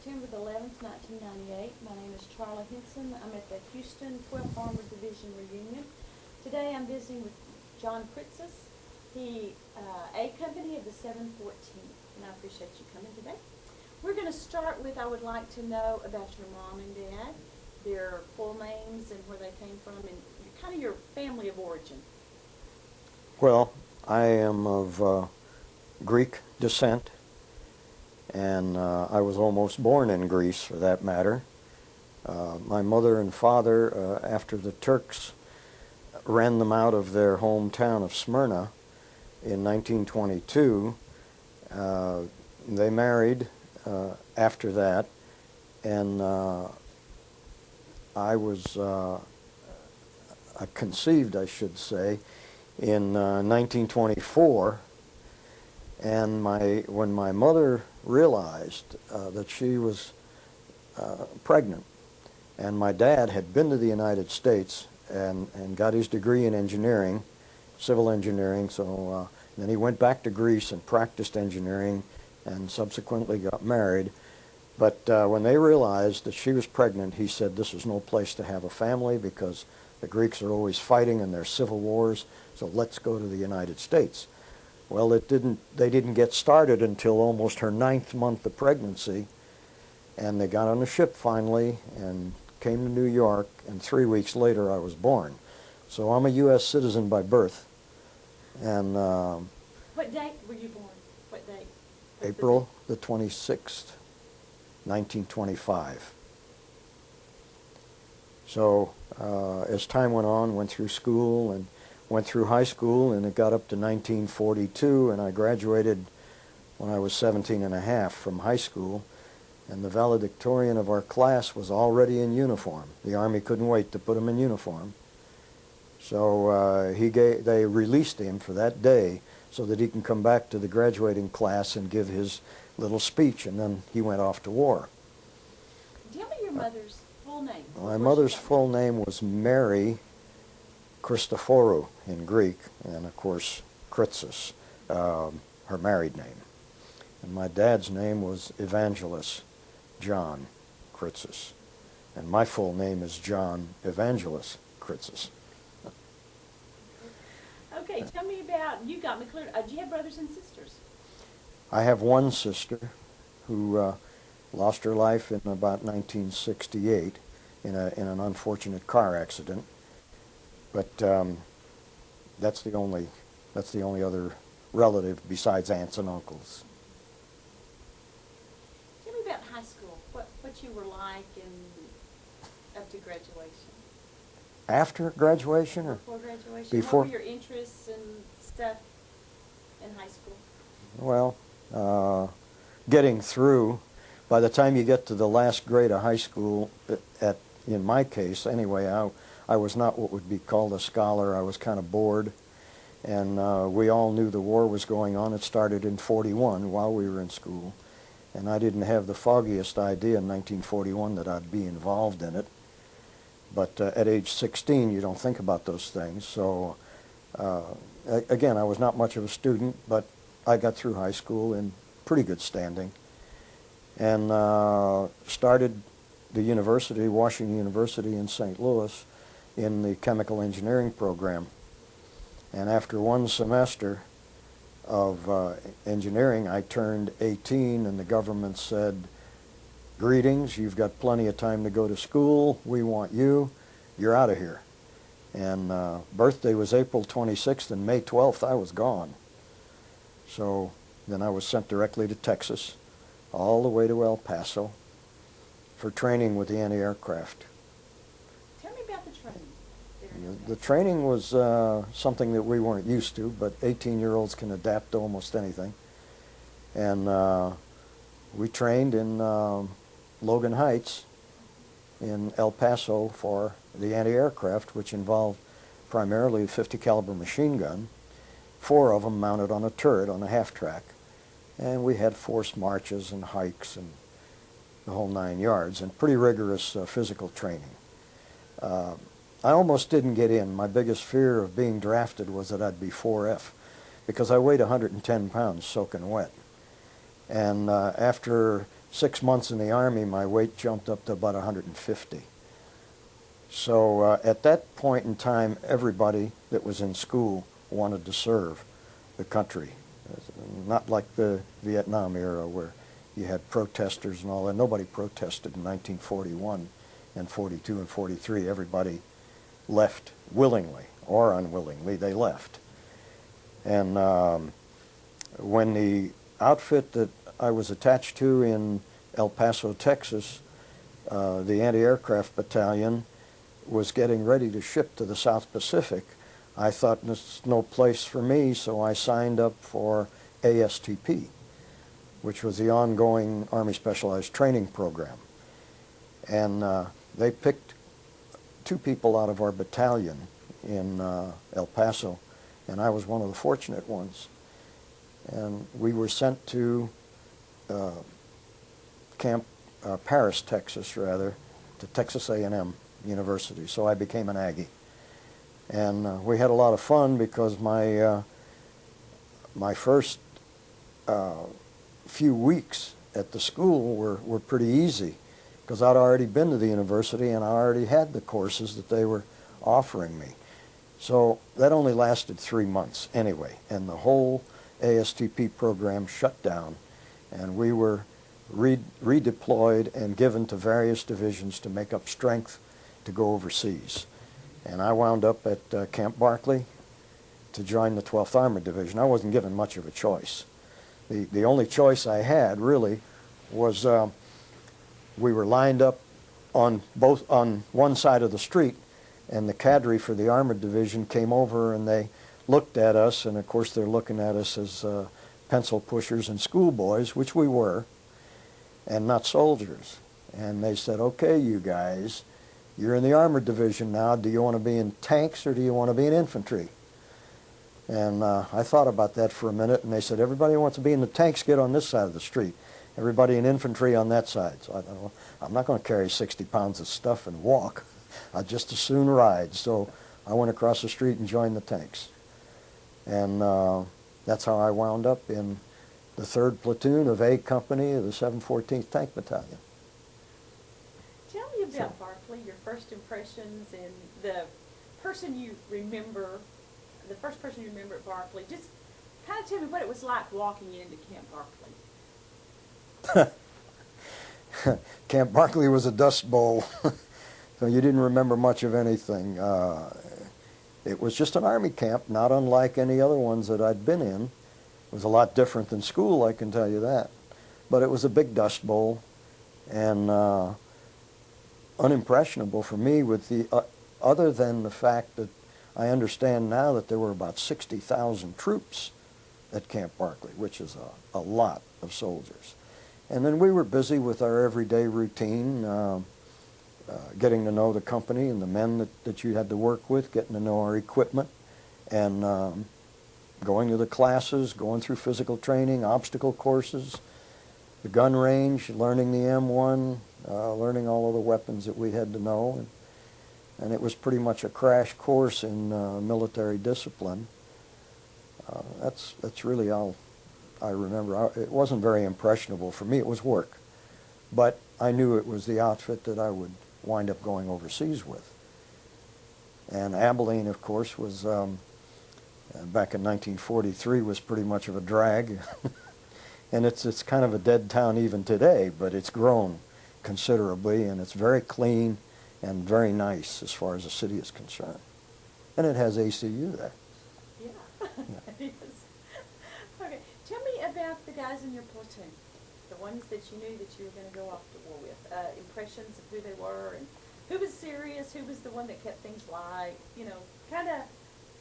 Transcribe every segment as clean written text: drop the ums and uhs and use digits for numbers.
September the 11th, 1998. My name is Charlie Henson. I'm at the Houston 12th Armored Division reunion. Today I'm visiting with John Critzas, the A Company of the 714th, and I appreciate you coming today. We're going to start with, I would like to know about your mom and dad, their full names and where they came from, and kind of your family of origin. Well, I am of Greek descent, and I was almost born in Greece, for that matter. My mother and father, after the Turks ran them out of their hometown of Smyrna in 1922, they married after that, and I was conceived, I should say, in 1924, and when my mother realized that she was pregnant, and my dad had been to the United States and got his degree in engineering, civil engineering, so then he went back to Greece and practiced engineering and subsequently got married. But when they realized that she was pregnant, he said, "This is no place to have a family because the Greeks are always fighting in their civil wars, so let's go to the United States." Well, they didn't get started until almost her 9th month of pregnancy, and they got on a ship finally and came to New York, and 3 weeks later I was born. So I'm a U.S. citizen by birth. And What date were you born? What date? April the 26th, 1925. So as time went on, went through school and went through high school, and it got up to 1942, and I graduated when I was 17 and a half from high school, and the valedictorian of our class was already in uniform. The Army couldn't wait to put him in uniform. So they released him for that day so that he can come back to the graduating class and give his little speech, and then he went off to war. Tell me your mother's full name. My mother's full name was Mary Christophorou in Greek, and of course Critzas, her married name. And my dad's name was Evangelist John Critzas, and my full name is John Evangelist Critzas. Okay, tell me about, you got me clear, do you have brothers and sisters? I have one sister who lost her life in about 1968 in an unfortunate car accident, but that's the only other relative besides aunts and uncles. Tell me about high school, what you were like and up to graduation. After graduation or before graduation? Before? What were your interests and stuff in high school? Well, getting through, by the time you get to the last grade of high school, in my case anyway, I was not what would be called a scholar. I was kind of bored, and we all knew the war was going on. It started in 41 while we were in school, and I didn't have the foggiest idea in 1941 that I'd be involved in it. But at age 16, you don't think about those things. So again, I was not much of a student, but I got through high school in pretty good standing, and started the university, Washington University in St. Louis, in the chemical engineering program. And after one semester of engineering, I turned 18, and the government said, "Greetings, you've got plenty of time to go to school. We want you. You're out of here." And birthday was April 26th, and May 12th I was gone. So then I was sent directly to Texas, all the way to El Paso, for training with the anti-aircraft. Tell me about the training. The training was something that we weren't used to, but 18-year-olds can adapt to almost anything. And we trained in Logan Heights in El Paso for the anti-aircraft, which involved primarily a 50 caliber machine gun, 4 of them mounted on a turret on a half-track, and we had forced marches and hikes and the whole 9 yards, and pretty rigorous physical training. I almost didn't get in. My biggest fear of being drafted was that I'd be 4F, because I weighed 110 pounds soaking wet. And after 6 months in the Army, my weight jumped up to about 150. So at that point in time, everybody that was in school wanted to serve the country. Not like the Vietnam era where you had protesters and all that. Nobody protested in 1941 and 42 and 43. Everybody left willingly or unwillingly. They left. And when the outfit that I was attached to in El Paso, Texas, the anti-aircraft battalion, was getting ready to ship to the South Pacific, I thought this is no place for me, so I signed up for ASTP, which was the ongoing Army Specialized Training Program. And they picked 2 people out of our battalion in El Paso, and I was one of the fortunate ones. And we were sent to Camp Paris, Texas, rather, to Texas A&M University. So I became an Aggie. And we had a lot of fun because my first few weeks at the school were pretty easy because I'd already been to the university and I already had the courses that they were offering me. So that only lasted 3 months anyway, and the whole ASTP program shut down, and we were redeployed and given to various divisions to make up strength to go overseas. And I wound up at Camp Barkley to join the 12th Armored Division. I wasn't given much of a choice. The only choice I had really was we were lined up on one side of the street, and the cadre for the Armored Division came over and they looked at us, and of course they're looking at us as pencil pushers and schoolboys, which we were, and not soldiers. And they said, okay, you guys, you're in the Armored Division now. Do you want to be in tanks or do you want to be in infantry? And I thought about that for a minute, and they said, everybody who wants to be in the tanks, get on this side of the street. Everybody in infantry on that side. So I thought, well, I'm not going to carry 60 pounds of stuff and walk. I'd just as soon ride. So I went across the street and joined the tanks. And that's how I wound up in the 3rd Platoon of A Company of the 714th Tank Battalion. Tell me about Barkley, your first impressions, and the person you remember, the first person you remember at Barkley. Just kind of tell me what it was like walking into Camp Barkley. Camp Barkley was a dust bowl, so you didn't remember much of anything. It was just an Army camp, not unlike any other ones that I'd been in. It was a lot different than school, I can tell you that. But it was a big dust bowl, and unimpressionable for me with the other than the fact that I understand now that there were about 60,000 troops at Camp Barkley, which is a lot of soldiers. And then we were busy with our everyday routine, getting to know the company and the men that you had to work with, getting to know our equipment, and going to the classes, going through physical training, obstacle courses, the gun range, learning the M1, learning all of the weapons that we had to know. And it was pretty much a crash course in military discipline. That's really all I remember. It wasn't very impressionable for me. It was work. But I knew it was the outfit that I would wind up going overseas with. And Abilene, of course, was, back in 1943, was pretty much of a drag. And it's kind of a dead town even today, but it's grown considerably, and it's very clean and very nice as far as the city is concerned. And it has ACU there. Yeah, it is. Okay, tell me about the guys in your platoon, the ones that you knew that you were going to go off to war with, impressions of who they were, and who was serious, who was the one that kept things light, you know, kind of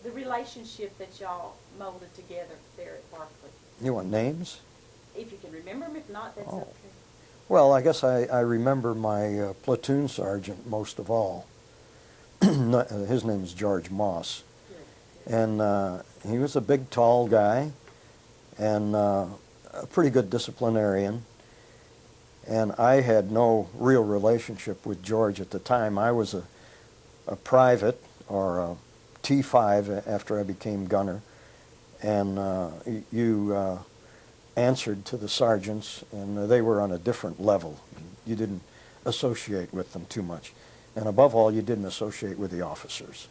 the relationship that y'all molded together there at Barkley. You want names? If you can remember them, if not, that's okay. Well, I guess I remember my platoon sergeant most of all. His name is George Moss. Good. And he was a big, tall guy and a pretty good disciplinarian. And I had no real relationship with George at the time. I was a private, or a T5 after I became gunner. And answered to the sergeants, and they were on a different level. You didn't associate with them too much. And above all, you didn't associate with the officers.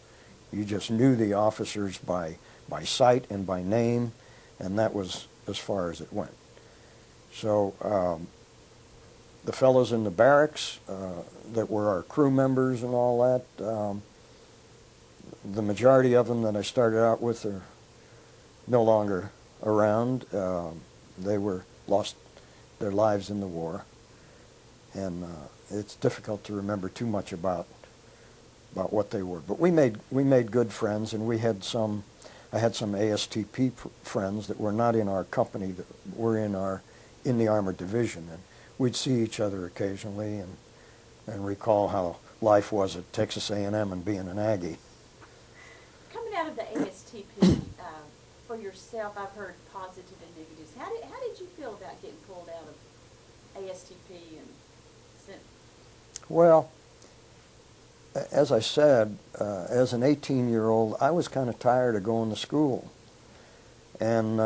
You just knew the officers by sight and by name, and that was as far as it went. So the fellows in the barracks that were our crew members and all that, the majority of them that I started out with are no longer around. They were lost their lives in the war, and it's difficult to remember too much about what they were. But we made good friends, and I had some ASTP friends that were not in our company, that were in the Armored Division, and we'd see each other occasionally and recall how life was at Texas A&M and being an Aggie. Coming out of the ASTP, for yourself, I've heard positive and negatives. How did you feel about getting pulled out of ASTP and sent? Well, as I said, as an 18-year-old, I was kind of tired of going to school. And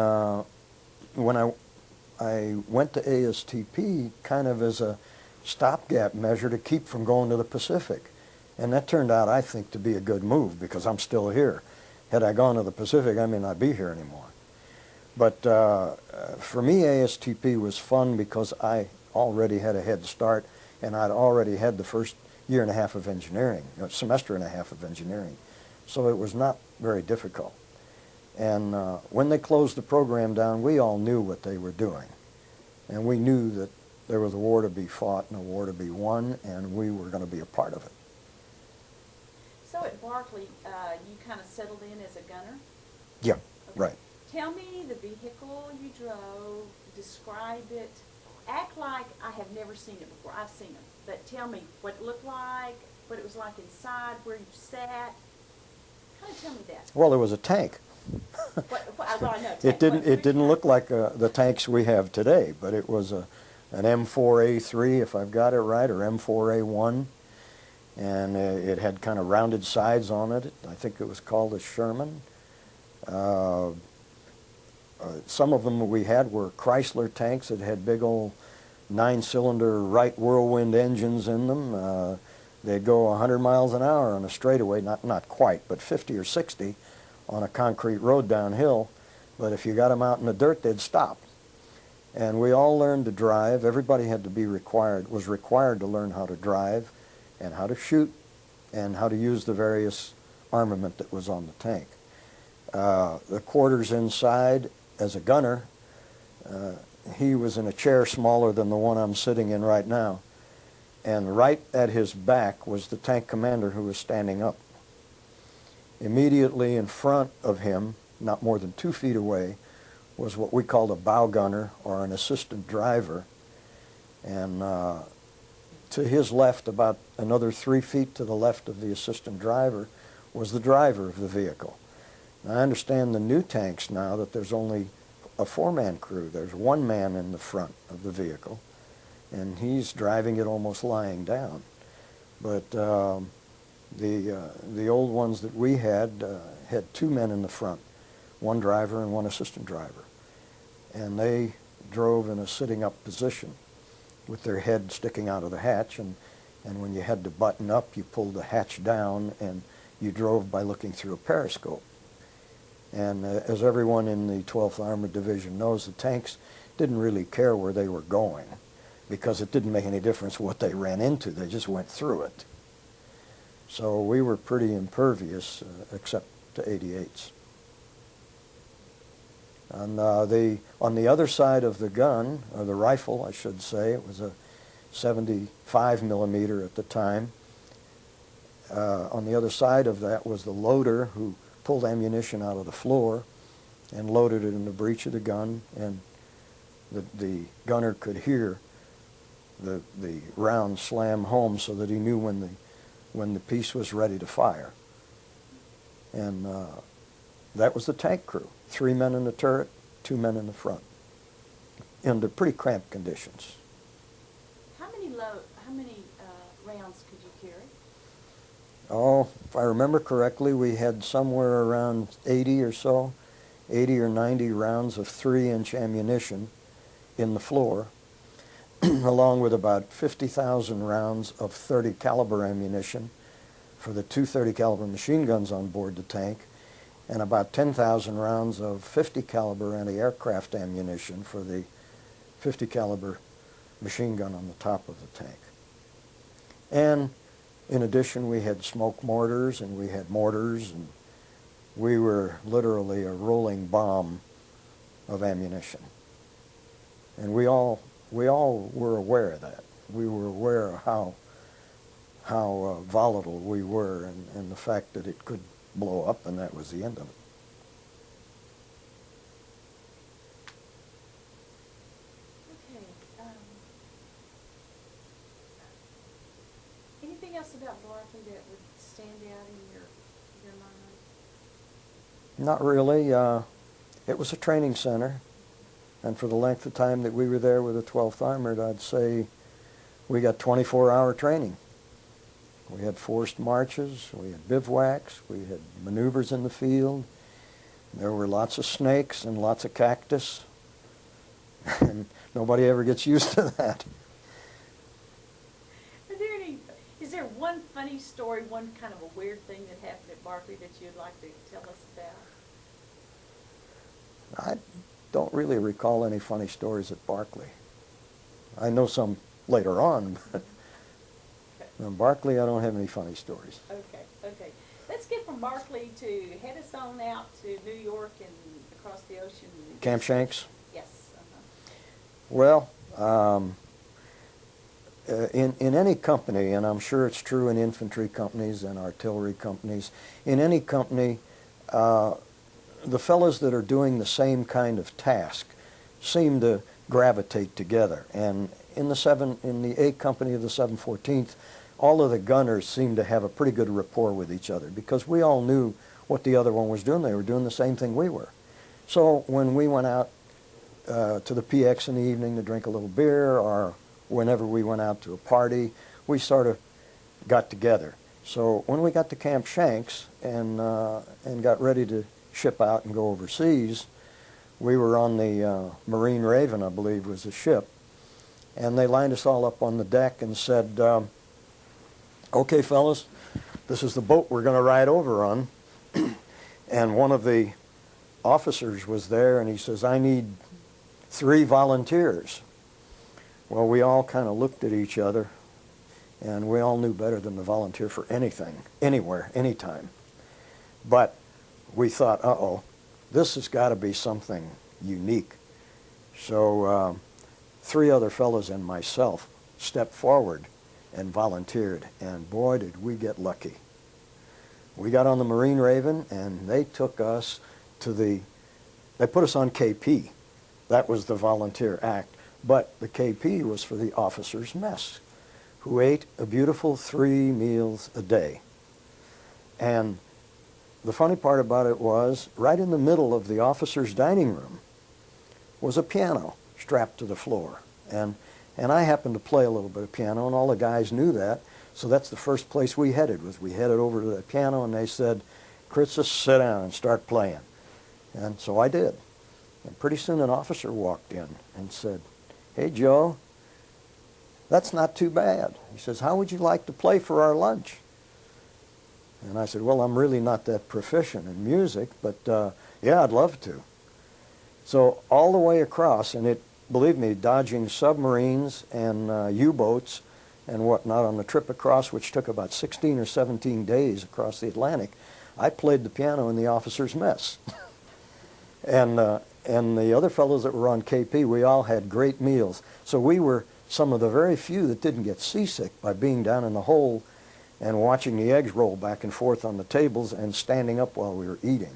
when I went to ASTP kind of as a stopgap measure to keep from going to the Pacific. And that turned out, I think, to be a good move because I'm still here. Had I gone to the Pacific, I may not be here anymore. But for me, ASTP was fun because I already had a head start, and I'd already had the first year and a half of engineering, a semester and a half of engineering. So it was not very difficult. And when they closed the program down, we all knew what they were doing. And we knew that there was a war to be fought and a war to be won, and we were going to be a part of it. So at Barkley, you kind of settled in as a gunner? Yeah, okay. Right. Tell me the vehicle you drove, describe it, act like I have never seen it before. I've seen it, but tell me what it looked like, what it was like inside, where you sat. Kind of tell me that. Well, it was a tank. I know, It didn't look like the tanks we have today, but it was an M4A3, if I've got it right, or M4A1, and it had kind of rounded sides on it. I think it was called a Sherman. Some of them we had were Chrysler tanks that had big old 9-cylinder Wright Whirlwind engines in them. They'd go 100 miles an hour on a straightaway, not quite, but 50 or 60 on a concrete road downhill. But if you got them out in the dirt, they'd stop. And we all learned to drive. Everybody was required to learn how to drive and how to shoot and how to use the various armament that was on the tank. The quarters inside, as a gunner, he was in a chair smaller than the one I'm sitting in right now. And right at his back was the tank commander who was standing up. Immediately in front of him, not more than 2 feet away, was what we called a bow gunner or an assistant driver. And to his left, about another 3 feet to the left of the assistant driver, was the driver of the vehicle. Now, I understand the new tanks now that there's only a 4-man crew. There's 1 man in the front of the vehicle, and he's driving it almost lying down. But the old ones that we had 2 men in the front, 1 driver and 1 assistant driver. And they drove in a sitting up position with their head sticking out of the hatch, and when you had to button up, you pulled the hatch down and you drove by looking through a periscope. And as everyone in the 12th Armored Division knows, the tanks didn't really care where they were going because it didn't make any difference what they ran into. They just went through it. So we were pretty impervious, except to 88s. And on the other side of the gun, or the rifle, I should say, it was a 75 millimeter at the time. On the other side of that was the loader who pulled ammunition out of the floor and loaded it in the breech of the gun, and the gunner could hear the round slam home so that he knew when the piece was ready to fire. And that was the tank crew. 3 men in the turret, 2 men in the front, under pretty cramped conditions. How many rounds could you carry? Oh, if I remember correctly, we had somewhere around 80 or so, 80 or 90 rounds of 3-inch ammunition. in the floor, along with about 50,000 rounds of .30 caliber ammunition for the two .30 caliber machine guns on board the tank, and about 10,000 rounds of .50 caliber anti-aircraft ammunition for the .50 caliber machine gun on the top of the tank. And in addition, we had smoke mortars and we had mortars, and we were literally a rolling bomb of ammunition. And we all were aware of that. We were aware of how volatile we were, and the fact that it could blow up, and that was the end of it. Okay. Anything else about Barkley that would stand out in your mind? Not really. It was a training center, and for the length of time that we were there with the 12th Armored, I'd say we got 24-hour training. We had forced marches, we had bivouacs, we had maneuvers in the field. There were lots of snakes and lots of cactus, and nobody ever gets used to that. Is there one funny story, one kind of a weird thing that happened at Barkley that you'd like to tell us about? I don't really recall any funny stories at Barkley. I know some later on, but in Barkley I don't have any funny stories. Okay. Let's get from Barkley to head us on out to New York and across the ocean. Camp Shanks? Yes. Well, in any company, and I'm sure it's true in infantry companies and artillery companies, in any company, the fellows that are doing the same kind of task seem to gravitate together. And in the A Company of the 714th, all of the gunners seemed to have a pretty good rapport with each other because we all knew what the other one was doing. They were doing the same thing we were. So when we went out to the PX in the evening to drink a little beer, or whenever we went out to a party, we sort of got together. So when we got to Camp Shanks and got ready to ship out and go overseas, we were on the Marine Raven, I believe was the ship, and they lined us all up on the deck and said, okay fellas, this is the boat we're going to ride over on. And one of the officers was there, and he says, I need 3 volunteers. Well, we all kind of looked at each other, and we all knew better than to volunteer for anything, anywhere, anytime. But we thought, uh-oh, this has got to be something unique. So 3 other fellows and myself stepped forward and volunteered, and boy, did we get lucky. We got on the Marine Raven, and they took us to they put us on KP. That was the volunteer act. But the KP was for the officers' mess, who ate a beautiful 3 meals a day. And the funny part about it was, right in the middle of the officers' dining room was a piano strapped to the floor. And I happened to play a little bit of piano, and all the guys knew that. So that's the first place we headed over to the piano, and they said, Critzas, sit down and start playing. And so I did. And pretty soon an officer walked in and said, hey, Joe, that's not too bad. He says, how would you like to play for our lunch? And I said, well, I'm really not that proficient in music, but yeah, I'd love to. So all the way across, and believe me, dodging submarines and U-boats and whatnot on the trip across, which took about 16 or 17 days across the Atlantic, I played the piano in the officers' mess. And the other fellows that were on KP, we all had great meals. So we were some of the very few that didn't get seasick by being down in the hold and watching the eggs roll back and forth on the tables and standing up while we were eating.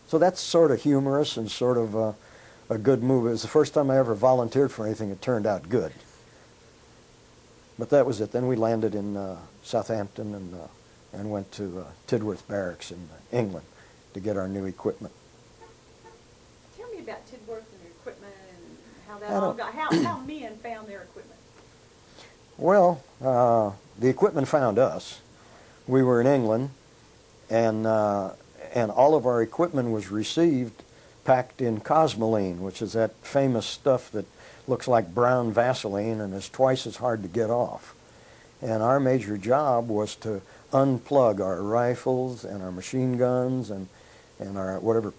So that's sort of humorous and sort of a good move. It was the first time I ever volunteered for anything that turned out good. But that was it. Then we landed in Southampton and went to Tidworth Barracks in England to get our new equipment. Tell me about Tidworth and your equipment and how that all got, how men found their equipment. Well, the equipment found us. We were in England, and all of our equipment was received packed in Cosmoline, which is that famous stuff that looks like brown Vaseline and is twice as hard to get off. And our major job was to unplug our rifles and our machine guns and our whatever,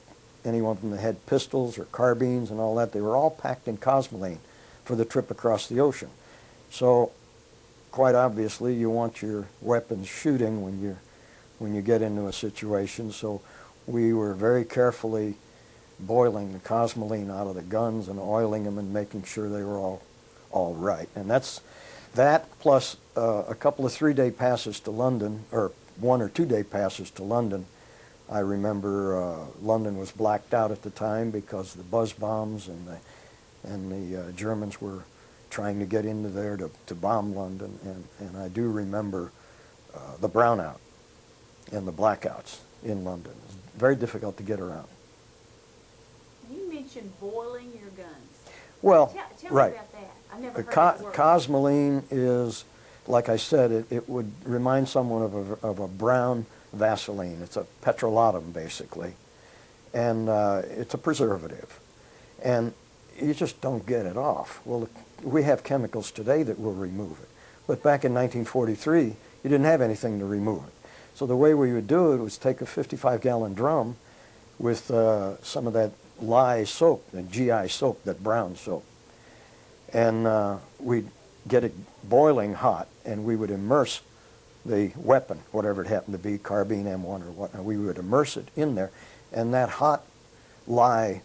anyone from that had pistols or carbines and all that. They were all packed in Cosmoline for the trip across the ocean. So quite obviously you want your weapons shooting when you get into a situation. So we were very carefully boiling the Cosmoline out of the guns and oiling them and making sure they were all right. And that's that plus a couple of 3-day passes to London, or 1 or 2 day passes to London. I remember London was blacked out at the time because the buzz bombs and the Germans were trying to get into there to bomb London. And I do remember the brownout and the blackouts in London. It was very difficult to get around. You mentioned boiling your guns. Well, tell right. me about that. I've never The heard that word. Cosmoline is, like I said, it would remind someone of a brown Vaseline. It's a petrolatum, basically. And it's a preservative. And you just don't get it off. Well, we have chemicals today that will remove it. But back in 1943, you didn't have anything to remove it. So the way we would do it was take a 55-gallon drum with some of that lye soap, the GI soap, that brown soap. And we'd get it boiling hot, and we would immerse the weapon, whatever it happened to be, carbine, M1 or whatnot. We would immerse it in there, and that hot lye,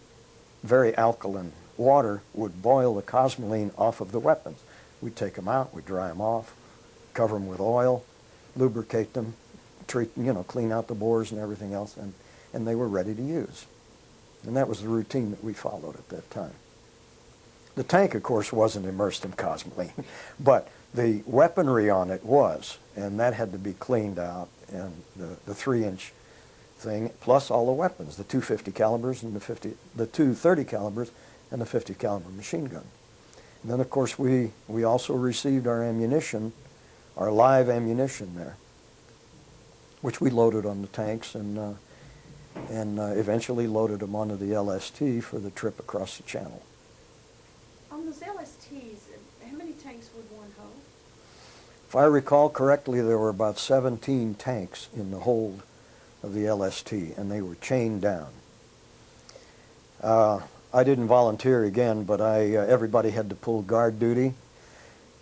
very alkaline water would boil the Cosmoline off of the weapons. We'd take them out, we'd dry them off, cover them with oil, lubricate them, clean out the bores and everything else, and they were ready to use. And that was the routine that we followed at that time. The tank, of course, wasn't immersed in Cosmoline, but the weaponry on it was, and that had to be cleaned out, and the 3-inch thing, plus all the weapons, the 250 calibers and the 230 calibers and the 50 caliber machine gun. And then, of course, we also received our ammunition, our live ammunition there, which we loaded on the tanks and eventually loaded them onto the LST for the trip across the channel. On those LSTs, how many tanks would one hold? If I recall correctly, there were about 17 tanks in the hold of the LST, and they were chained down. I didn't volunteer again, but everybody had to pull guard duty.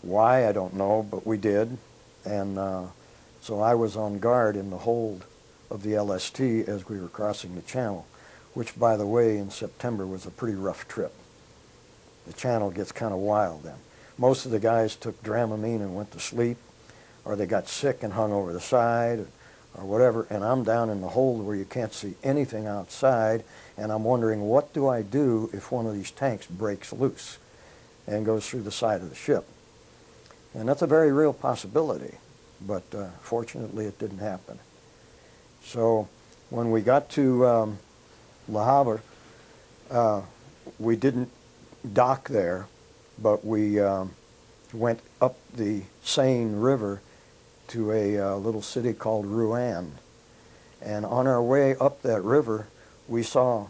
Why, I don't know, but we did. And so I was on guard in the hold of the LST as we were crossing the channel, which, by the way, in September was a pretty rough trip. The channel gets kind of wild then. Most of the guys took Dramamine and went to sleep, or they got sick and hung over the side, or whatever, and I'm down in the hold where you can't see anything outside, and I'm wondering, what do I do if one of these tanks breaks loose and goes through the side of the ship? And that's a very real possibility, but fortunately it didn't happen. So when we got to Le Havre, we didn't dock there, but we went up the Seine River to a little city called Rouen. And on our way up that river, we saw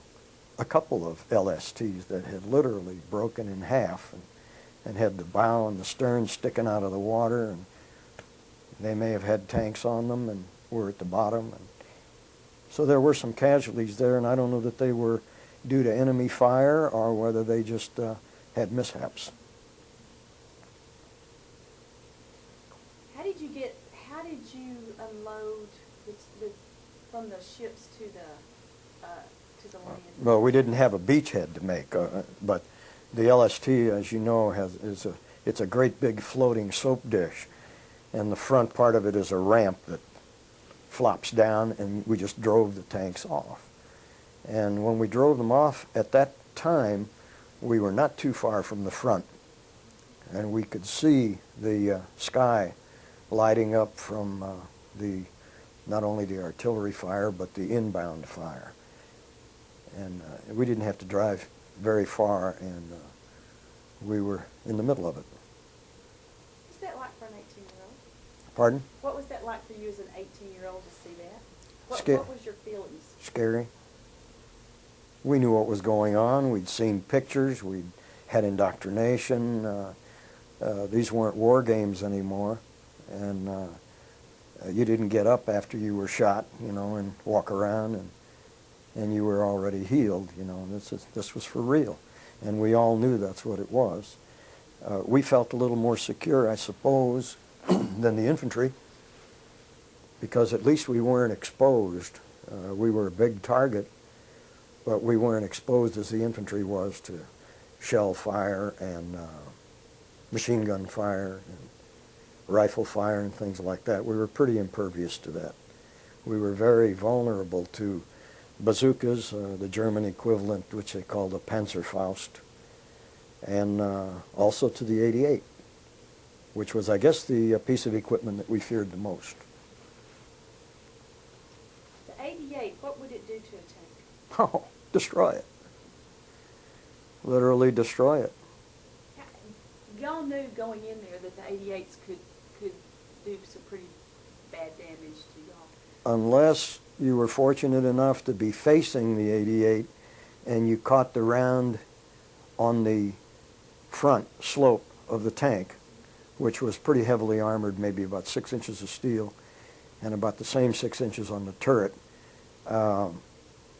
a couple of LSTs that had literally broken in half and had the bow and the stern sticking out of the water, and they may have had tanks on them and were at the bottom. And so there were some casualties there, and I don't know that they were due to enemy fire or whether they just had mishaps. How did you unload from the ships to the land? Well, we didn't have a beachhead to make, but the LST, as you know, it's a great big floating soap dish, and the front part of it is a ramp that flops down, and we just drove the tanks off. And when we drove them off, at that time, we were not too far from the front, and we could see the sky lighting up from not only the artillery fire, but the inbound fire. And we didn't have to drive very far, and we were in the middle of it. What's that like for an 18-year-old? Pardon? What was that like for you as an 18-year-old to see that? What was your feelings? Scary. we knew what was going on. We'd seen pictures. We'd had indoctrination. These weren't war games anymore. And you didn't get up after you were shot, and walk around and you were already healed, This was for real. And we all knew that's what it was. We felt a little more secure, I suppose, than the infantry, because at least we weren't exposed. We were a big target, but we weren't exposed as the infantry was to shell fire and machine gun fire and rifle fire and things like that. We were pretty impervious to that. We were very vulnerable to bazookas, the German equivalent, which they called a Panzerfaust, and also to the 88, which was, I guess, the piece of equipment that we feared the most. The 88, what would it do to a tank? Oh, destroy it. Literally destroy it. Y'all knew going in there that the 88s could do some pretty bad damage to y'all. Unless you were fortunate enough to be facing the 88 and you caught the round on the front slope of the tank, which was pretty heavily armored, maybe about 6 inches of steel, and about the same 6 inches on the turret.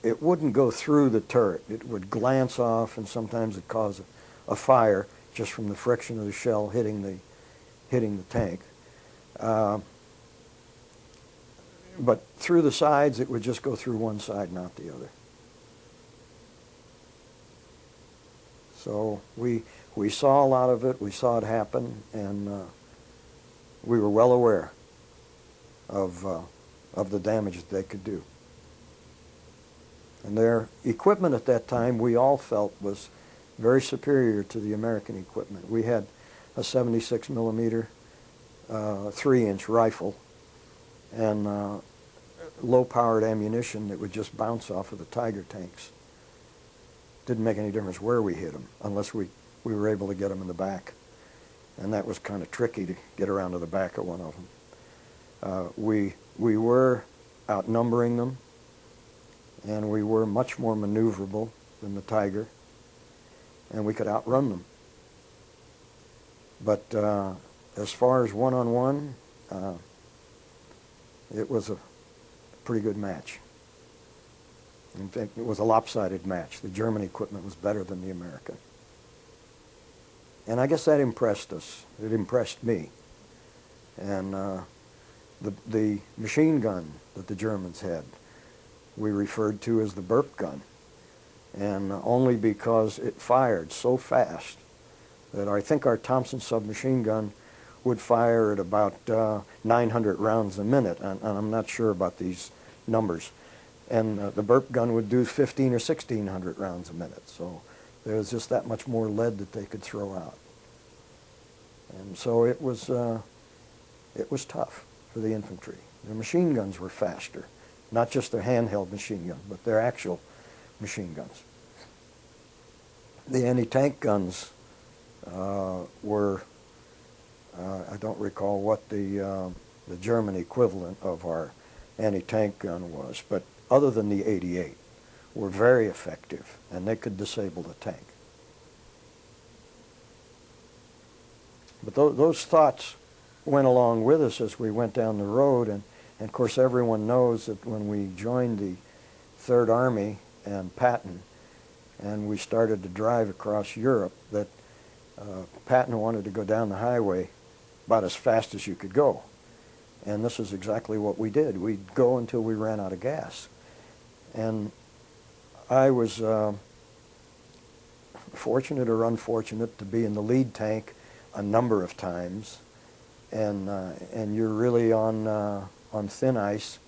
It wouldn't go through the turret. It would glance off, and sometimes it caused a fire just from the friction of the shell hitting the tank. But through the sides, it would just go through one side, not the other. So we saw a lot of it. We saw it happen, and we were well aware of the damage that they could do. And their equipment at that time, we all felt, was very superior to the American equipment. We had a 76 millimeter 3-inch rifle and low-powered ammunition that would just bounce off of the Tiger tanks. Didn't make any difference where we hit them, unless we were able to get them in the back. And that was kind of tricky to get around to the back of one of them. We were outnumbering them, and we were much more maneuverable than the Tiger, and we could outrun them. But as far as one-on-one, it was a pretty good match. In fact, it was a lopsided match. The German equipment was better than the American. And I guess that impressed us. It impressed me. And the machine gun that the Germans had, we referred to as the burp gun. And only because it fired so fast that I think our Thompson submachine gun would fire at about 900 rounds a minute, and I'm not sure about these numbers. And the burp gun would do 1,500 or 1,600 rounds a minute. So there was just that much more lead that they could throw out. And so it was tough for the infantry. Their machine guns were faster, not just their handheld machine gun, but their actual machine guns. The anti-tank guns were, I don't recall what the German equivalent of our anti-tank gun was, but other than the 88, were very effective, and they could disable the tank. But those thoughts went along with us as we went down the road, and of course everyone knows that when we joined the Third Army and Patton, and we started to drive across Europe, that Patton wanted to go down the highway about as fast as you could go. And this is exactly what we did. We'd go until we ran out of gas. And I was fortunate or unfortunate to be in the lead tank a number of times, and you're really on thin ice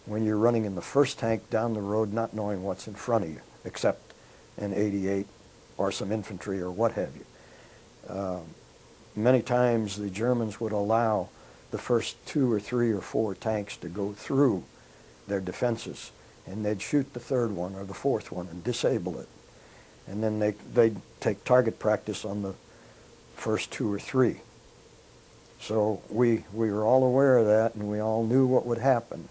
when you're running in the first tank down the road, not knowing what's in front of you, except an 88 or some infantry or what have you. Many times the Germans would allow the first 2 or 3 or 4 tanks to go through their defenses, and they'd shoot the third one or the fourth one and disable it. And then they'd take target practice on the first 2 or 3. So we were all aware of that, and we all knew what would happen.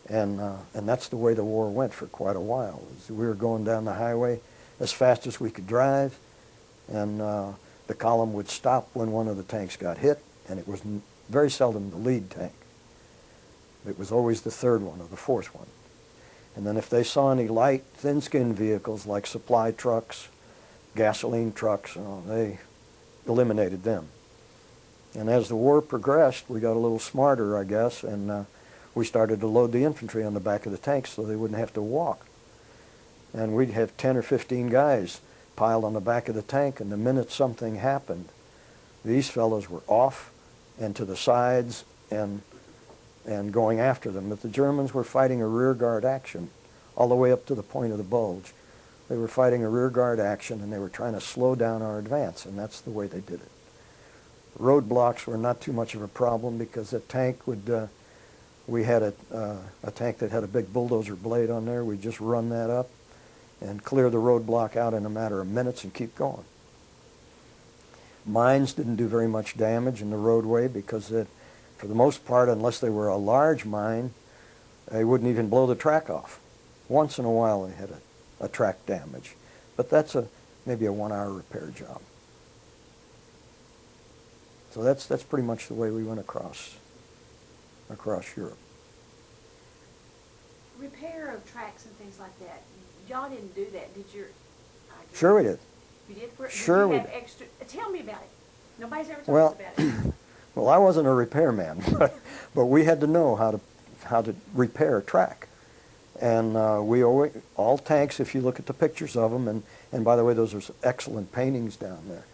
And that's the way the war went for quite a while. We were going down the highway as fast as we could drive, and the column would stop when one of the tanks got hit, and it was very seldom the lead tank. It was always the third one or the fourth one. And then if they saw any light, thin-skinned vehicles like supply trucks, gasoline trucks, they eliminated them. And as the war progressed, we got a little smarter, I guess, and we started to load the infantry on the back of the tanks so they wouldn't have to walk. And we'd have 10 or 15 guys piled on the back of the tank, and the minute something happened, these fellows were off and to the sides and going after them. But the Germans were fighting a rearguard action all the way up to the point of the bulge. They were fighting a rearguard action, and they were trying to slow down our advance, and that's the way they did it. Roadblocks were not too much of a problem because the tank would, we had a tank that had a big bulldozer blade on there. We'd just run that up and clear the roadblock out in a matter of minutes and keep going. Mines didn't do very much damage in the roadway because for the most part, unless they were a large mine, they wouldn't even blow the track off. Once in a while they had a track damage, but that's maybe a 1-hour repair job. So that's pretty much the way we went across Europe. Repair of tracks and things like that. Y'all didn't do that, did you? Sure we did. You did? Sure we did. Extra, tell me about it. Nobody's ever told Well, us about it. well, I wasn't a repairman, but we had to know how to repair a track. And we always, all tanks, if you look at the pictures of them, and by the way, those are excellent paintings down there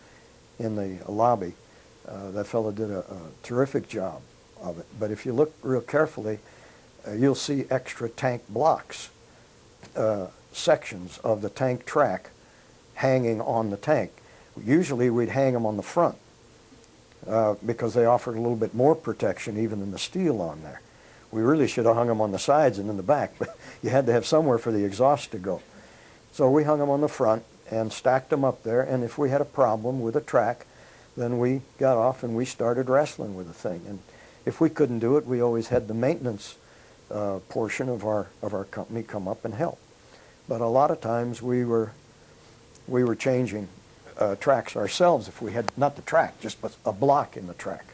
in the lobby. That fellow did a terrific job of it. But if you look real carefully, you'll see extra tank blocks, sections of the tank track hanging on the tank. Usually we'd hang them on the front because they offered a little bit more protection even than the steel on there. We really should have hung them on the sides and in the back, but you had to have somewhere for the exhaust to go. So we hung them on the front and stacked them up there, and if we had a problem with a track, then we got off and we started wrestling with the thing. And if we couldn't do it, we always had the maintenance portion of our company come up and help. But a lot of times we were changing tracks ourselves if we had, not the track, just a block in the track.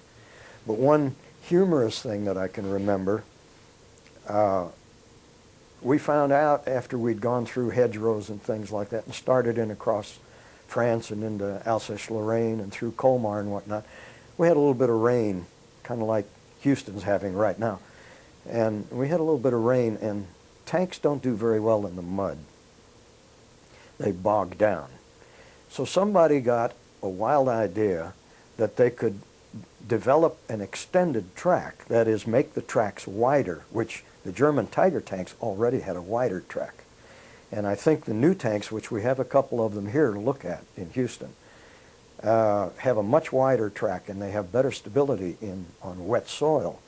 But one humorous thing that I can remember, we found out after we'd gone through hedgerows and things like that and started in across France and into Alsace-Lorraine and through Colmar and whatnot, we had a little bit of rain, kind of like Houston's having right now. And we had a little bit of rain, and tanks don't do very well in the mud. They bog down. So somebody got a wild idea that they could develop an extended track, that is, make the tracks wider, which the German Tiger tanks already had a wider track. And I think the new tanks, which we have a couple of them here to look at in Houston, have a much wider track, and they have better stability on wet soil.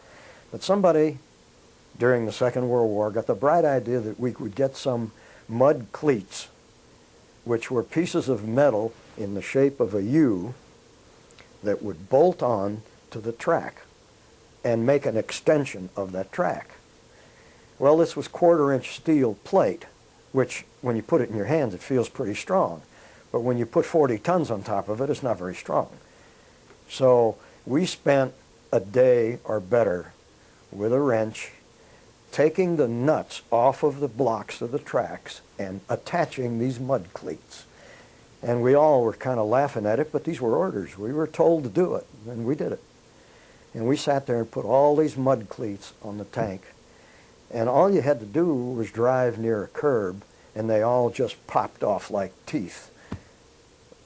But somebody during the Second World War got the bright idea that we could get some mud cleats, which were pieces of metal in the shape of a U that would bolt on to the track and make an extension of that track. Well, this was 1/4-inch steel plate, which when you put it in your hands, it feels pretty strong. But when you put 40 tons on top of it, it's not very strong. So we spent a day or better with a wrench taking the nuts off of the blocks of the tracks and attaching these mud cleats. And we all were kind of laughing at it, but these were orders. We were told to do it, and we did it. And we sat there and put all these mud cleats on the tank. And all you had to do was drive near a curb, and they all just popped off like teeth.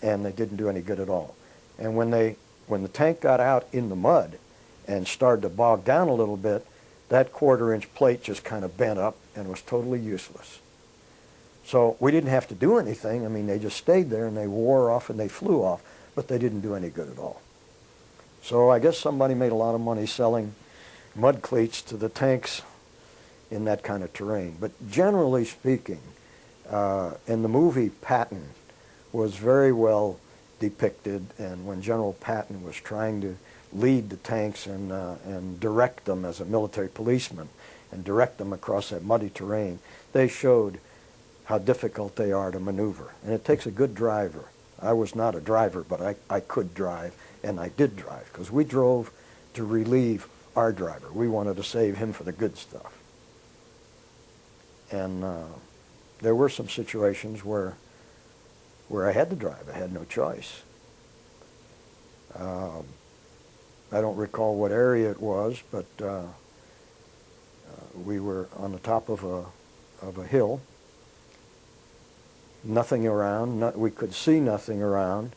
And they didn't do any good at all. And when the tank got out in the mud and started to bog down a little bit, that 1/4-inch plate just kind of bent up and was totally useless. So we didn't have to do anything. I mean, they just stayed there and they wore off and they flew off, but they didn't do any good at all. So I guess somebody made a lot of money selling mud cleats to the tanks in that kind of terrain. But generally speaking, in the movie Patton was very well depicted, and when General Patton was trying to lead the tanks and direct them as a military policeman, and direct them across that muddy terrain, they showed how difficult they are to maneuver. And it takes a good driver. I was not a driver, but I could drive, and I did drive, because we drove to relieve our driver. We wanted to save him for the good stuff. And there were some situations where I had to drive. I had no choice. I don't recall what area it was, but we were on the top of a hill. Nothing around. We could see nothing around,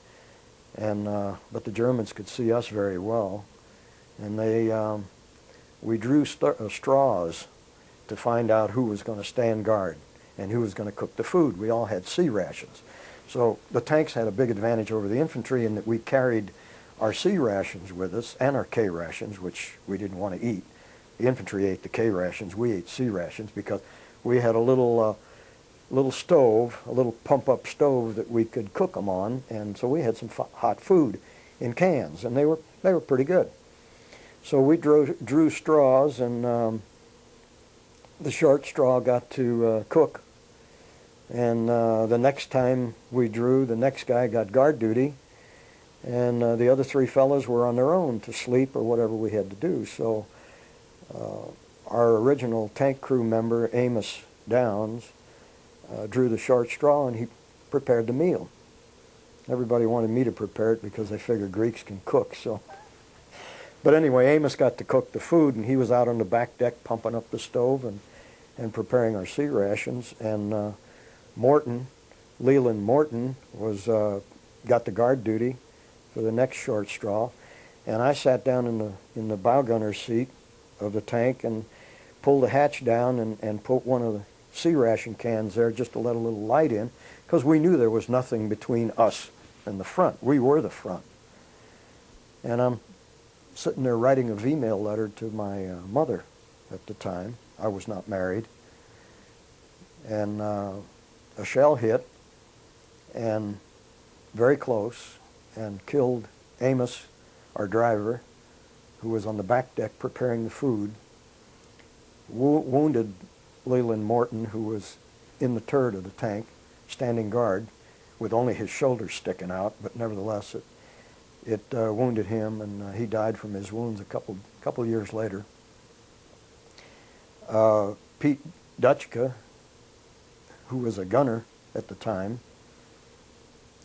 and but the Germans could see us very well, and we drew straws to find out who was going to stand guard and who was going to cook the food. We all had C rations. So the tanks had a big advantage over the infantry in that we carried our C rations with us and our K rations, which we didn't want to eat. The infantry ate the K rations, we ate C rations, because we had a little stove, a little pump-up stove that we could cook them on, and so we had some hot food in cans, and they were pretty good. So we drew straws, and the short straw got to cook. And the next time we drew, the next guy got guard duty, and the other three fellows were on their own to sleep or whatever we had to do. So our original tank crew member, Amos Downs, drew the short straw, and he prepared the meal. Everybody wanted me to prepare it because they figured Greeks can cook. So, but anyway, Amos got to cook the food, and he was out on the back deck pumping up the stove and preparing our C rations. And Leland Morton got the guard duty for the next short straw, and I sat down in the bow gunner's seat of the tank and pulled the hatch down and put one of the C ration cans there just to let a little light in, because we knew there was nothing between us and the front. We were the front. And I'm sitting there writing a V-mail letter to my mother at the time. I was not married. And a shell hit, and very close, and killed Amos, our driver, who was on the back deck preparing the food, wounded Leland Morton, who was in the turret of the tank, standing guard, with only his shoulders sticking out, but nevertheless it wounded him, and he died from his wounds a couple years later. Pete Dutchka, who was a gunner at the time,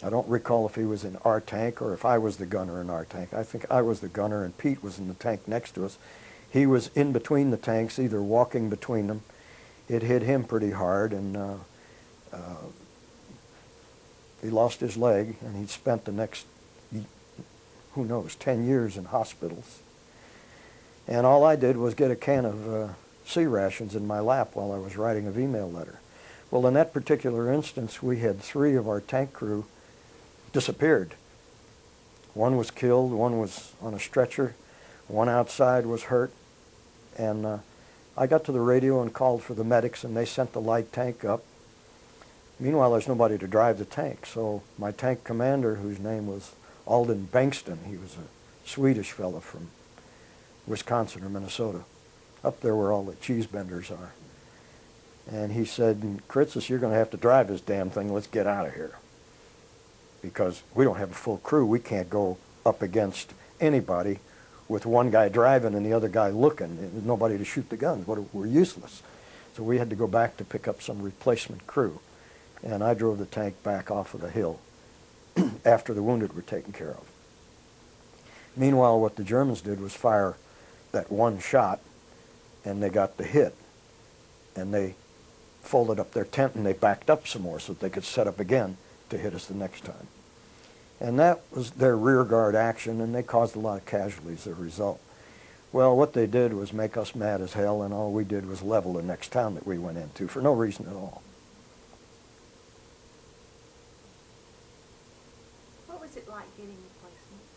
I don't recall if he was in our tank or if I was the gunner in our tank. I think I was the gunner and Pete was in the tank next to us. He was in between the tanks, either walking between them. It hit him pretty hard, and he lost his leg, and he spent the next, who knows, 10 years in hospitals. And all I did was get a can of C rations in my lap while I was writing a V-mail letter. Well, in that particular instance, we had 3 of our tank crew disappeared. One was killed, one was on a stretcher, one outside was hurt, and I got to the radio and called for the medics, and they sent the light tank up. Meanwhile, there's nobody to drive the tank, so my tank commander, whose name was Alden Bankston, he was a Swedish fellow from Wisconsin or Minnesota, up there where all the cheese benders are. And he said, "Critzas, you're going to have to drive this damn thing. Let's get out of here. Because we don't have a full crew. We can't go up against anybody with one guy driving and the other guy looking. There's nobody to shoot the guns. We're useless." So we had to go back to pick up some replacement crew. And I drove the tank back off of the hill after the wounded were taken care of. Meanwhile, what the Germans did was fire that one shot, and they got the hit. And they folded up their tent and they backed up some more so that they could set up again to hit us the next time. And that was their rear guard action, and they caused a lot of casualties as a result. Well, what they did was make us mad as hell, and all we did was level the next town that we went into for no reason at all. What was it like getting replacements?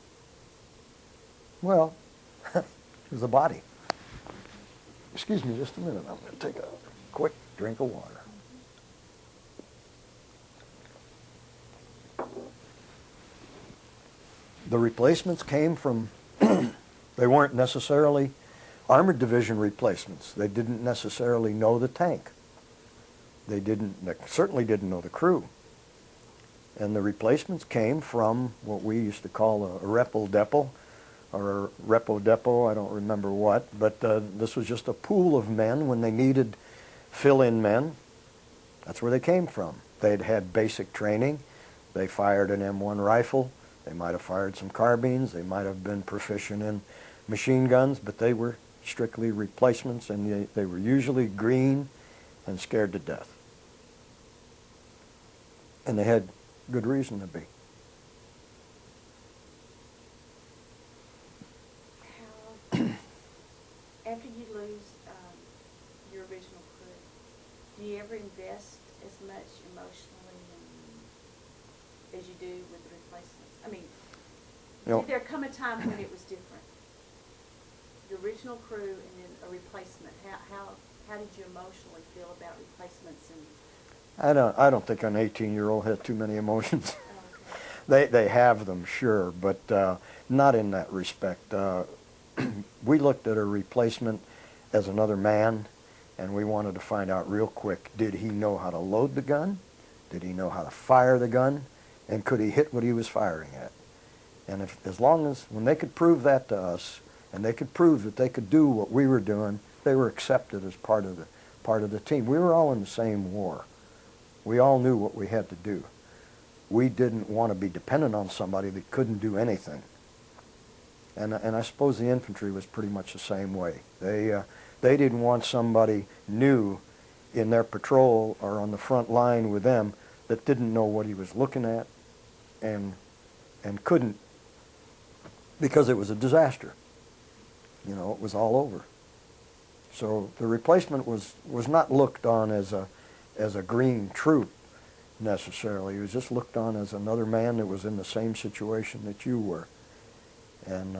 Well, it was a body. Excuse me just a minute. I'm going to take a quick drink of water. The replacements came from, they weren't necessarily Armored division replacements. They didn't necessarily know the tank. They certainly didn't know the crew. And the replacements came from what we used to call a repo depot, or a repo depot, I don't remember what, but this was just a pool of men when they needed fill-in men. That's where they came from. They'd had basic training. They fired an M1 rifle. They might have fired some carbines. They might have been proficient in machine guns, but they were strictly replacements, and they were usually green and scared to death. And they had good reason to be. How, after you lose your original crew, do you ever invest as much emotionally as you do with the replacements? I mean, did there come a time when it was different? The original crew and then a replacement. How did you emotionally feel about replacements? And I don't think an 18-year-old has too many emotions. oh, okay. They have them, sure, but not in that respect. We looked at a replacement as another man, and we wanted to find out real quick, did he know how to load the gun? Did he know how to fire the gun? And could he hit what he was firing at? And when they could prove that to us, and they could prove that they could do what we were doing, they were accepted as part of the team. We were all in the same war. We all knew what we had to do. We didn't want to be dependent on somebody that couldn't do anything. And I suppose the infantry was pretty much the same way. They didn't want somebody new in their patrol or on the front line with them that didn't know what he was looking at and couldn't, because it was a disaster. You know, it was all over. So the replacement was not looked on as a green troop necessarily. He was just looked on as another man that was in the same situation that you were. And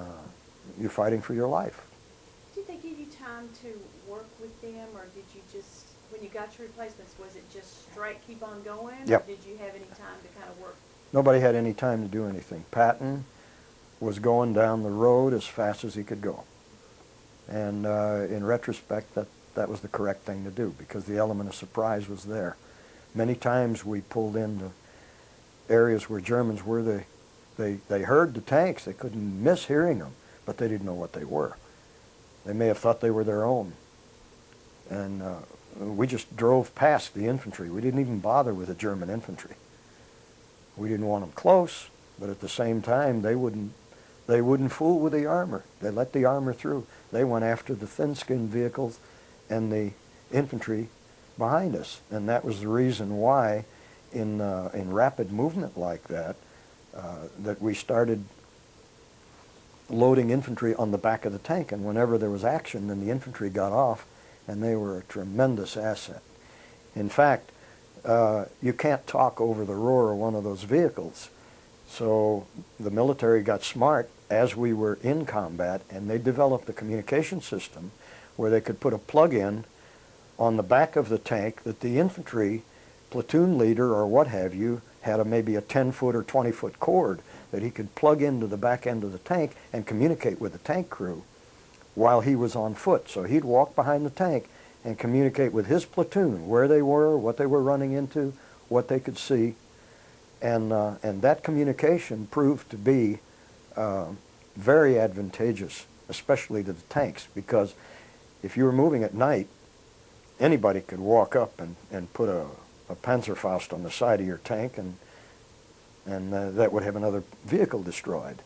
you're fighting for your life. Did they give you time to work with them, or did you just, when you got your replacements, was it just straight keep on going? Yep. Or did you have any time to kind of work? Nobody had any time to do anything. Patton was going down the road as fast as he could go. And in retrospect, that was the correct thing to do, because the element of surprise was there. Many times we pulled into areas where Germans were. They heard the tanks. They couldn't miss hearing them, but they didn't know what they were. They may have thought they were their own. And we just drove past the infantry. We didn't even bother with the German infantry. We didn't want them close, but at the same time, they wouldn't fool with the armor. They let the armor through. They went after the thin-skinned vehicles and the infantry behind us. And that was the reason why in rapid movement like that, that we started loading infantry on the back of the tank. And whenever there was action, then the infantry got off, and they were a tremendous asset. In fact, you can't talk over the roar of one of those vehicles. So the military got smart as we were in combat, and they developed a communication system where they could put a plug-in on the back of the tank that the infantry platoon leader or what have you had maybe a 10-foot or 20-foot cord that he could plug into the back end of the tank and communicate with the tank crew while he was on foot. So he'd walk behind the tank and communicate with his platoon where they were, what they were running into, what they could see. And that communication proved to be very advantageous, especially to the tanks, because if you were moving at night, anybody could walk up and put a Panzerfaust on the side of your tank, and that would have another vehicle destroyed,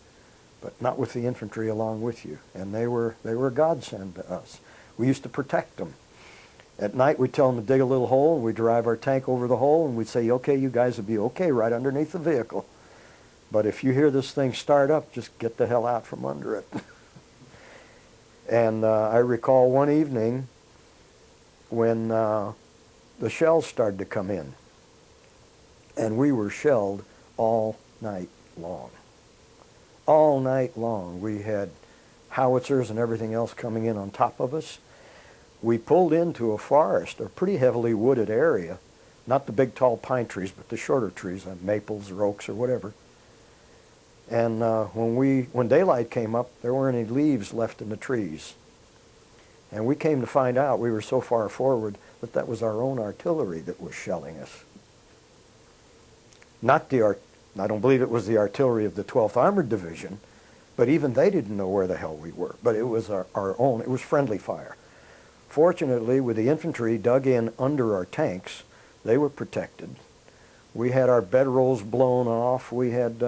but not with the infantry along with you. And they were a godsend to us. We used to protect them. At night, we'd tell them to dig a little hole, and we'd drive our tank over the hole, and we'd say, okay, you guys will be okay right underneath the vehicle. But if you hear this thing start up, just get the hell out from under it. And I recall one evening when the shells started to come in, and we were shelled all night long. All night long. We had howitzers and everything else coming in on top of us. We pulled into a forest, a pretty heavily wooded area, not the big tall pine trees, but the shorter trees, like maples or oaks or whatever. And when daylight came up, there weren't any leaves left in the trees. And we came to find out, we were so far forward, that that was our own artillery that was shelling us. I don't believe it was the artillery of the 12th Armored Division, but even they didn't know where the hell we were. But it was our own, it was friendly fire. Fortunately, with the infantry dug in under our tanks, they were protected. We had our bedrolls blown off. We had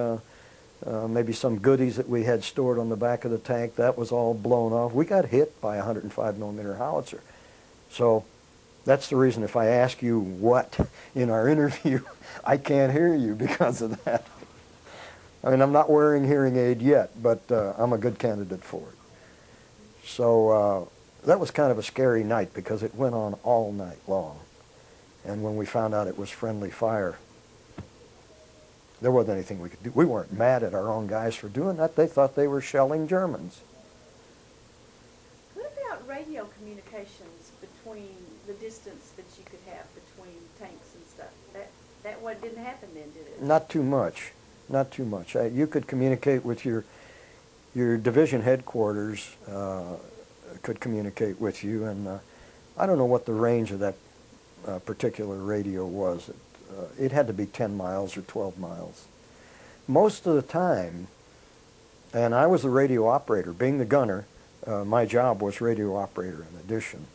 maybe some goodies that we had stored on the back of the tank. That was all blown off. We got hit by a 105 millimeter howitzer. So that's the reason if I ask you what in our interview, I can't hear you because of that. I mean, I'm not wearing hearing aid yet, but I'm a good candidate for it. So that was kind of a scary night because it went on all night long. And when we found out it was friendly fire, there wasn't anything we could do. We weren't mad at our own guys for doing that. They thought they were shelling Germans. What about radio communications between the distance that you could have between tanks and stuff? That what didn't happen then, did it? Not too much. Not too much. You could communicate with your division headquarters, could communicate with you, and I don't know what the range of that particular radio was. It had to be 10 miles or 12 miles. Most of the time, and I was the radio operator, being the gunner, my job was radio operator in addition,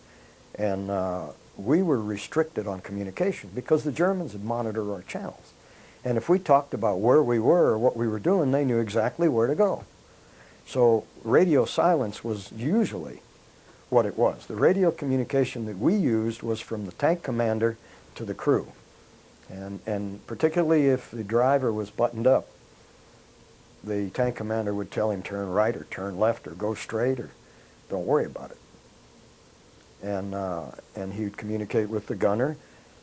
and we were restricted on communication because the Germans had monitored our channels. And if we talked about where we were or what we were doing, they knew exactly where to go. So radio silence was usually what it was. The radio communication that we used was from the tank commander to the crew. And particularly if the driver was buttoned up, the tank commander would tell him turn right or turn left or go straight or don't worry about it. And he would communicate with the gunner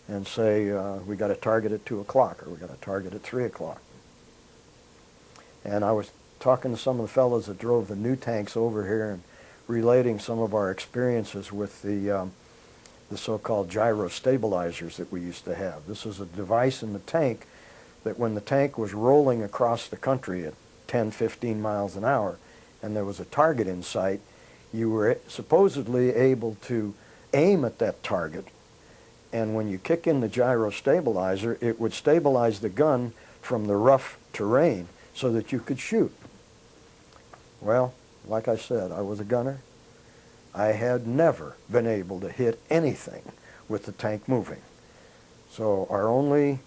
and say, we got a target at 2 o'clock or we got a target at 3 o'clock. And I was talking to some of the fellows that drove the new tanks over here and relating some of our experiences with the so-called gyro stabilizers that we used to have. This was a device in the tank that when the tank was rolling across the country at 10, 15 miles an hour and there was a target in sight, you were supposedly able to aim at that target, and when you kick in the gyro stabilizer, it would stabilize the gun from the rough terrain so that you could shoot. Well, like I said, I was a gunner. I had never been able to hit anything with the tank moving. So our only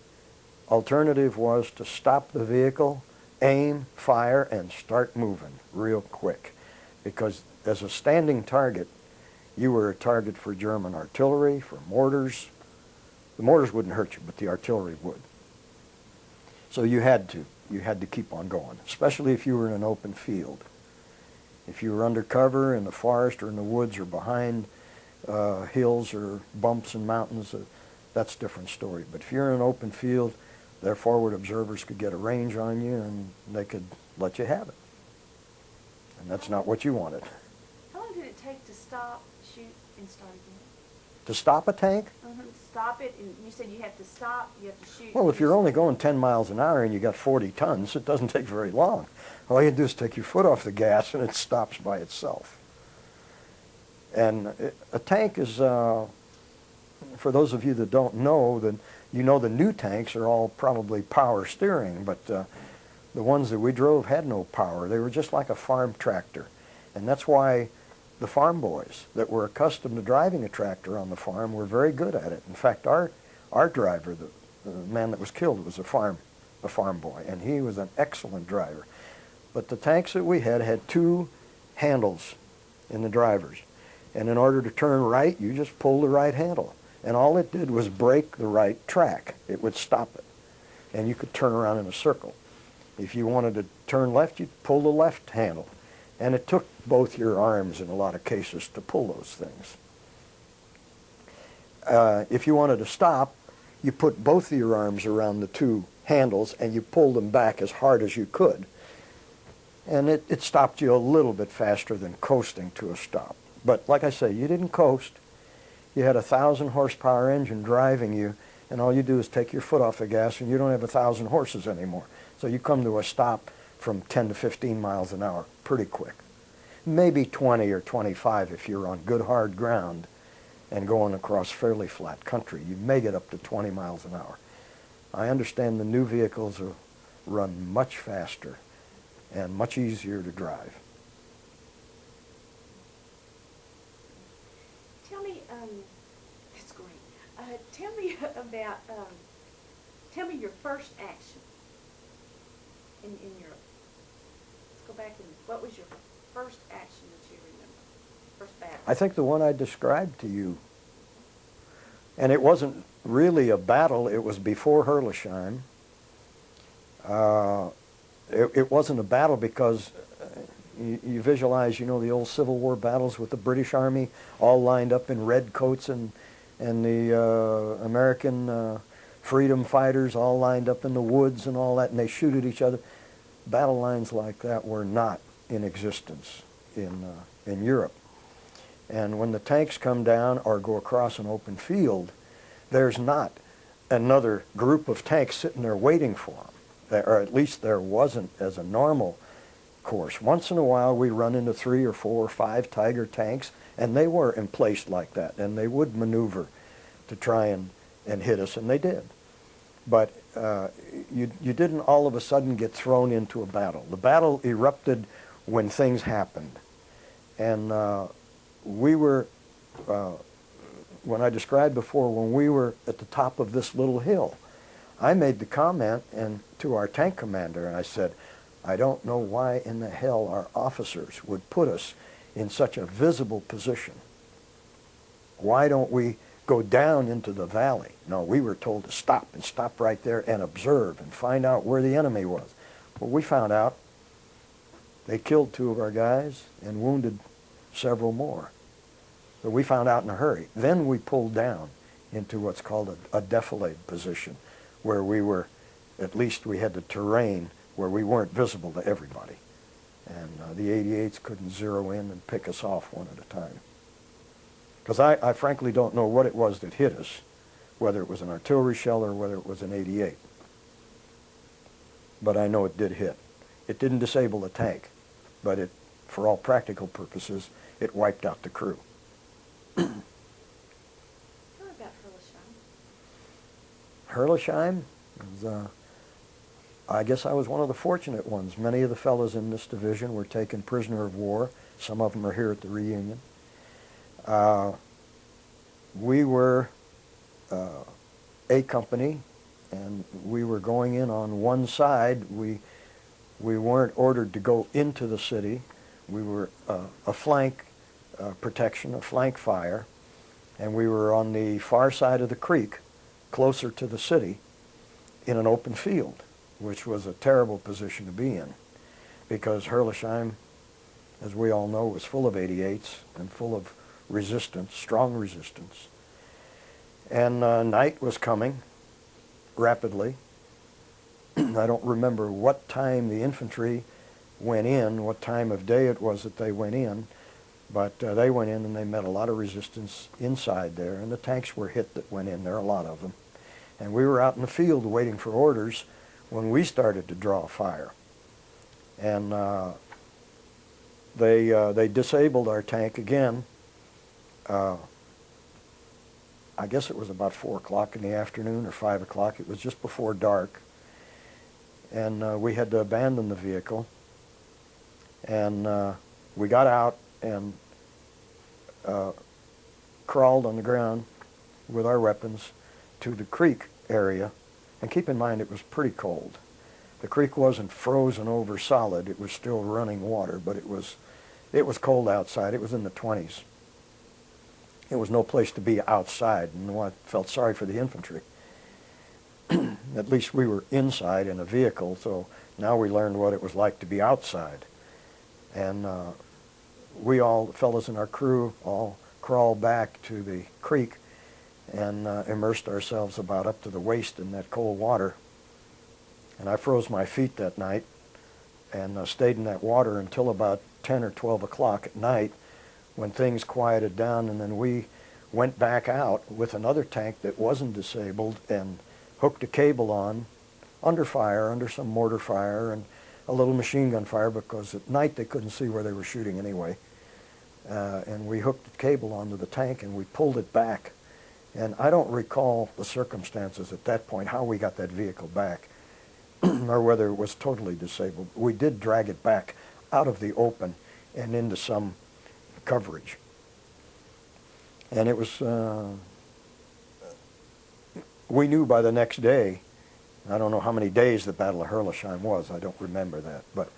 alternative was to stop the vehicle, aim, fire, and start moving real quick. Because as a standing target, you were a target for German artillery, for mortars. The mortars wouldn't hurt you, but the artillery would. So you had to keep on going, especially if you were in an open field. If you were undercover in the forest or in the woods or behind hills or bumps and mountains, that's a different story. But if you're in an open field, their forward observers could get a range on you and they could let you have it. And that's not what you wanted. How long did it take to stop, shoot, and start again? To stop a tank? Stop it, and you said you have to stop, you have to shoot. Well, if you're only going 10 miles an hour and you got 40 tons, it doesn't take very long. All you do is take your foot off the gas and it stops by itself. And a tank is, for those of you that don't know, then you know the new tanks are all probably power steering, but the ones that we drove had no power. They were just like a farm tractor. And that's why the farm boys that were accustomed to driving a tractor on the farm were very good at it. In fact, our driver, the man that was killed, was a farm boy, and he was an excellent driver. But the tanks that we had 2 handles in the drivers. And in order to turn right, you just pull the right handle. And all it did was brake the right track. It would stop it. And you could turn around in a circle. If you wanted to turn left, you'd pull the left handle. And it took both your arms in a lot of cases to pull those things. If you wanted to stop, you put both of your arms around the 2 handles and you pulled them back as hard as you could. And it stopped you a little bit faster than coasting to a stop. But like I say, you didn't coast. You had a 1,000 horsepower engine driving you, and all you do is take your foot off the gas and you don't have 1,000 horses anymore. So you come to a stop from 10 to 15 miles an hour pretty quick. maybe 20 or 25 if you're on good hard ground and going across fairly flat country. You may get up to 20 miles an hour. I understand the new vehicles will run much faster and much easier to drive. Tell me, that's great. Tell me about, tell me your first action in Europe. Let's go back and, what was your first action that you remember? First battle? I think the one I described to you. And it wasn't really a battle. It was before Herlesheim. It wasn't a battle because you visualize, the old Civil War battles with the British Army all lined up in red coats and the American freedom fighters all lined up in the woods and all that, and they shoot at each other. Battle lines like that were not in existence in Europe. And when the tanks come down or go across an open field, there's not another group of tanks sitting there waiting for them, or at least there wasn't as a normal course. Once in a while we run into 3 or 4 or 5 Tiger tanks, and they were emplaced like that, and they would maneuver to try and hit us, and they did. But you didn't all of a sudden get thrown into a battle. The battle erupted when things happened. And we were, when I described before, when we were at the top of this little hill, I made the comment to our tank commander, and I said, I don't know why in the hell our officers would put us in such a visible position. Why don't we go down into the valley? No, we were told to stop and stop right there and observe and find out where the enemy was. Well, we found out they killed 2 of our guys and wounded several more. So we found out in a hurry. Then we pulled down into what's called a defilade position, where we were, at least we had the terrain where we weren't visible to everybody. And the 88s couldn't zero in and pick us off one at a time. Because I frankly don't know what it was that hit us, whether it was an artillery shell or whether it was an 88. But I know it did hit. It didn't disable the tank, but it, for all practical purposes, it wiped out the crew. What about Herlesheim? Herlesheim was, I guess I was one of the fortunate ones. Many of the fellows in this division were taken prisoner of war. Some of them are here at the reunion. We were A company, and we were going in on one side. We weren't ordered to go into the city. We were a flank protection, a flank fire, and we were on the far side of the creek, closer to the city, in an open field, which was a terrible position to be in, because Herlesheim, as we all know, was full of 88s and full of resistance, strong resistance. And night was coming rapidly. I don't remember what time the infantry went in, what time of day it was that they went in, but they went in and they met a lot of resistance inside there, and the tanks were hit that went in there, a lot of them. And we were out in the field waiting for orders when we started to draw fire. And they disabled our tank again. I guess it was about 4 o'clock in the afternoon or 5 o'clock. It was just before dark. And we had to abandon the vehicle. And we got out and crawled on the ground with our weapons to the creek area. And keep in mind, it was pretty cold. The creek wasn't frozen over solid. It was still running water, but it was cold outside. It was in the 20s. It was no place to be outside, and I felt sorry for the infantry. At least we were inside in a vehicle, so now we learned what it was like to be outside. And we all, the fellows in our crew, all crawled back to the creek and immersed ourselves about up to the waist in that cold water. And I froze my feet that night and stayed in that water until about 10 or 12 o'clock at night, when things quieted down, and then we went back out with another tank that wasn't disabled and hooked a cable on, under fire, under some mortar fire, and a little machine gun fire because at night they couldn't see where they were shooting anyway. And we hooked the cable onto the tank and we pulled it back. And I don't recall the circumstances at that point, how we got that vehicle back, or whether it was totally disabled. We did drag it back out of the open and into some coverage. And it was, we knew by the next day, I don't know how many days the Battle of Herleshheim was, I don't remember that, but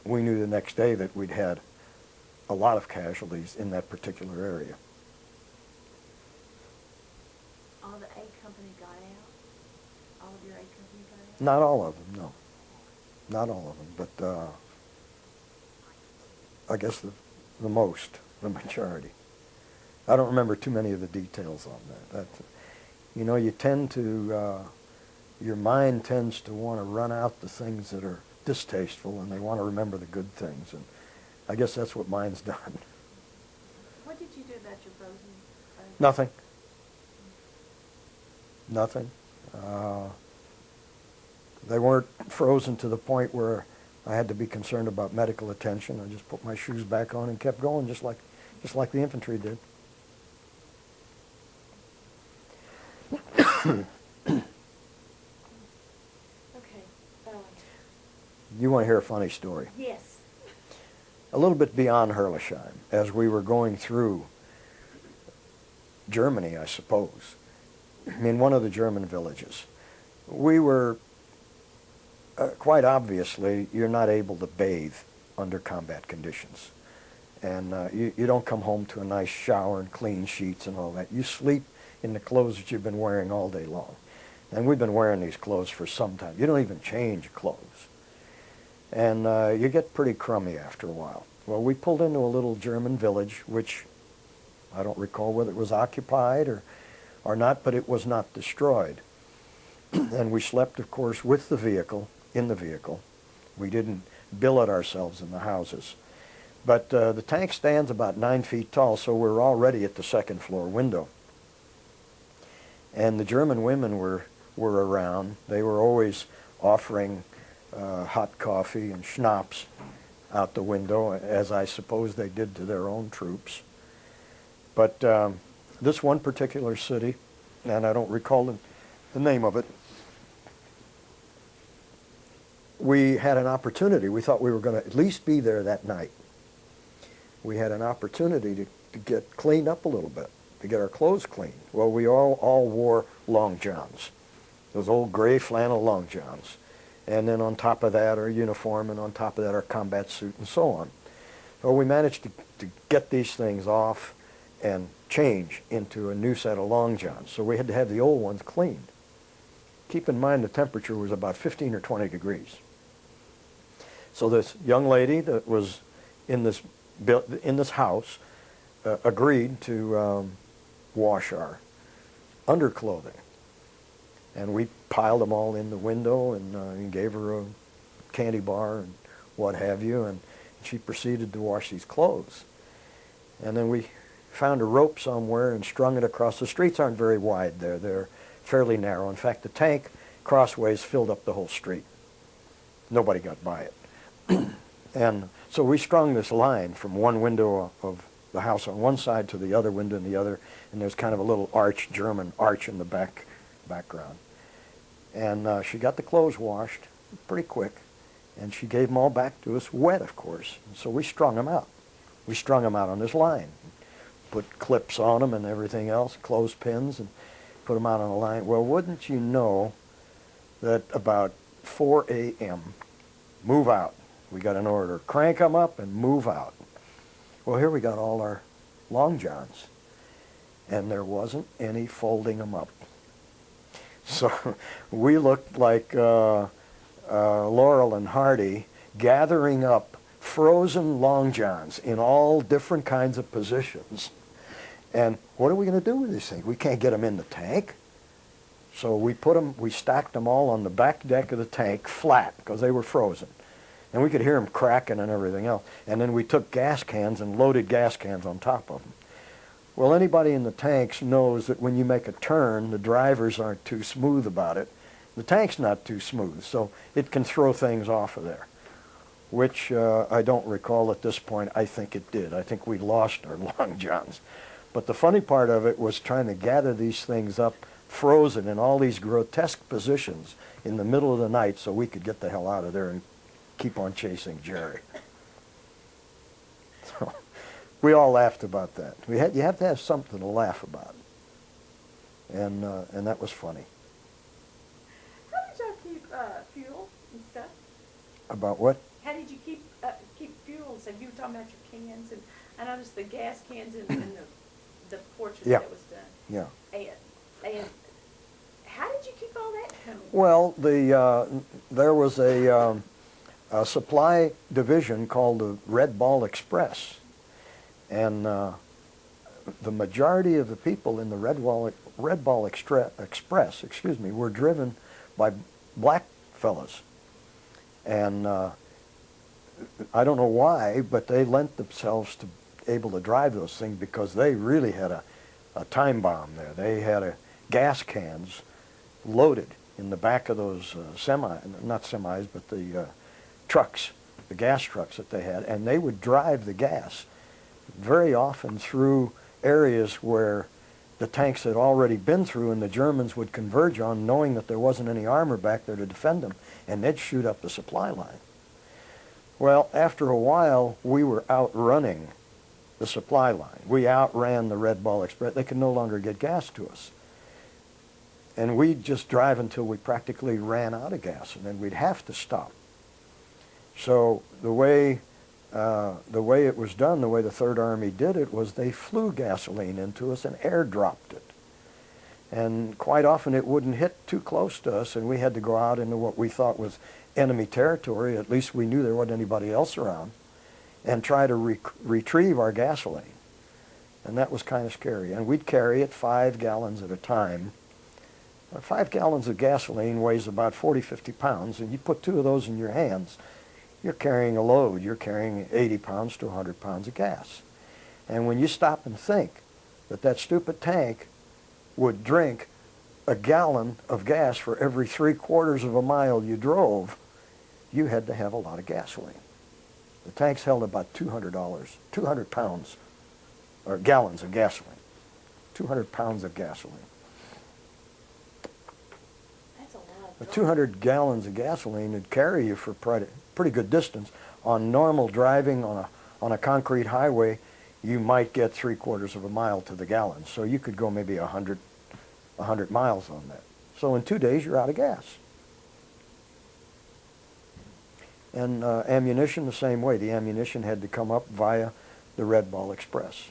we knew the next day that we'd had a lot of casualties in that particular area. All the A Company got out? All of your A Company got out? Not all of them, no. Not all of them, but I guess the most, the majority. I don't remember too many of the details on that. You know, you tend to, your mind tends to want to run out the things that are distasteful, and they want to remember the good things, and I guess that's what mine's done. What did you do about your frozen? Nothing. Nothing. They weren't frozen to the point where I had to be concerned about medical attention. I just put my shoes back on and kept going, just like the infantry did. Okay. You want to hear a funny story? Yes. A little bit beyond Herleshheim, as we were going through Germany, I suppose, in one of the German villages, we were, quite obviously, you're not able to bathe under combat conditions. And you don't come home to a nice shower and clean sheets and all that. You sleep in the clothes that you've been wearing all day long. And we've been wearing these clothes for some time. You don't even change clothes. And you get pretty crummy after a while. Well, we pulled into a little German village, which I don't recall whether it was occupied or not, but it was not destroyed. And we slept, of course, with the vehicle, in the vehicle. We didn't billet ourselves in the houses. But the tank stands about 9 feet tall, so we're already at the second floor window. And the German women were around. They were always offering hot coffee and schnapps out the window, as I suppose they did to their own troops. But this one particular city, and I don't recall the name of it, we had an opportunity. We thought we were going to at least be there that night. We had an opportunity to get cleaned up a little bit, to get our clothes cleaned. Well, we all wore long johns, those old gray flannel long johns. And then on top of that our uniform, and on top of that our combat suit and so on. So we managed to get these things off and change into a new set of long johns. So we had to have the old ones cleaned. Keep in mind the temperature was about 15 or 20 degrees. So this young lady that was in this house agreed to wash our underclothing. And we piled them all in the window and gave her a candy bar and what have you, and she proceeded to wash these clothes. And then we found a rope somewhere and strung it across. The streets aren't very wide there. They're fairly narrow. In fact, the tank crossways filled up the whole street. Nobody got by it. And so we strung this line from one window of the house on one side to the other window in the other, and there's kind of a little arch, German arch in the background. And she got the clothes washed pretty quick, and she gave them all back to us wet, of course. And so we strung them out. We strung them out on this line, put clips on them and everything else, clothespins, and put them out on the line. Well, wouldn't you know that about 4 a.m., move out. We got an order, crank them up and move out. Well, here we got all our long johns, and there wasn't any folding them up. So we looked like Laurel and Hardy gathering up frozen long johns in all different kinds of positions. And what are we going to do with these things? We can't get them in the tank. So we stacked them all on the back deck of the tank flat because they were frozen. And we could hear them cracking and everything else. And then we took gas cans and loaded gas cans on top of them. Well, anybody in the tanks knows that when you make a turn, the drivers aren't too smooth about it. The tank's not too smooth, so it can throw things off of there. which I don't recall at this point. I think it did. I think we lost our long johns. But the funny part of it was trying to gather these things up, frozen in all these grotesque positions in the middle of the night so we could get the hell out of there and keep on chasing Jerry. So we all laughed about that. You have to have something to laugh about. And that was funny. How did y'all keep fuel and stuff? About what? How did you keep fuel? So you were talking about your cans, and I noticed the gas cans and the portraits Yeah. that was done. Yeah. And how did you keep all that coming? Well, there was a supply division called the Red Ball Express, and the majority of the people in the Red Ball Express, were driven by black fellas, and I don't know why, but they lent themselves to able to drive those things because they really had a time bomb there. They had gas cans loaded in the back of those not semis, but the trucks, the gas trucks that they had, and they would drive the gas very often through areas where the tanks had already been through and the Germans would converge on, knowing that there wasn't any armor back there to defend them, and they'd shoot up the supply line. Well, after a while, we were outrunning the supply line. We outran the Red Ball Express. They could no longer get gas to us. And we'd just drive until we practically ran out of gas, and then we'd have to stop. So the way it was done, the way the Third Army did it, was they flew gasoline into us and airdropped it. And quite often it wouldn't hit too close to us, and we had to go out into what we thought was enemy territory. At least we knew there wasn't anybody else around, and try to retrieve our gasoline. And that was kind of scary. And we'd carry it 5 gallons at a time. 5 gallons of gasoline weighs about 40, 50 pounds, and you put 2 of those in your hands, you're carrying a load. You're carrying 80 pounds to 100 pounds of gas. And when you stop and think that stupid tank would drink a gallon of gas for every 3/4 of a mile you drove, you had to have a lot of gasoline. The tanks held about $200 pounds, or gallons of gasoline. 200 pounds of gasoline. That's a lot. 200 gallons of gasoline would carry you for pretty good distance. On normal driving on a concrete highway, you might get 3/4 of a mile to the gallon. So you could go maybe 100 miles on that. So in 2 days, you're out of gas. And ammunition the same way. The ammunition had to come up via the Red Ball Express.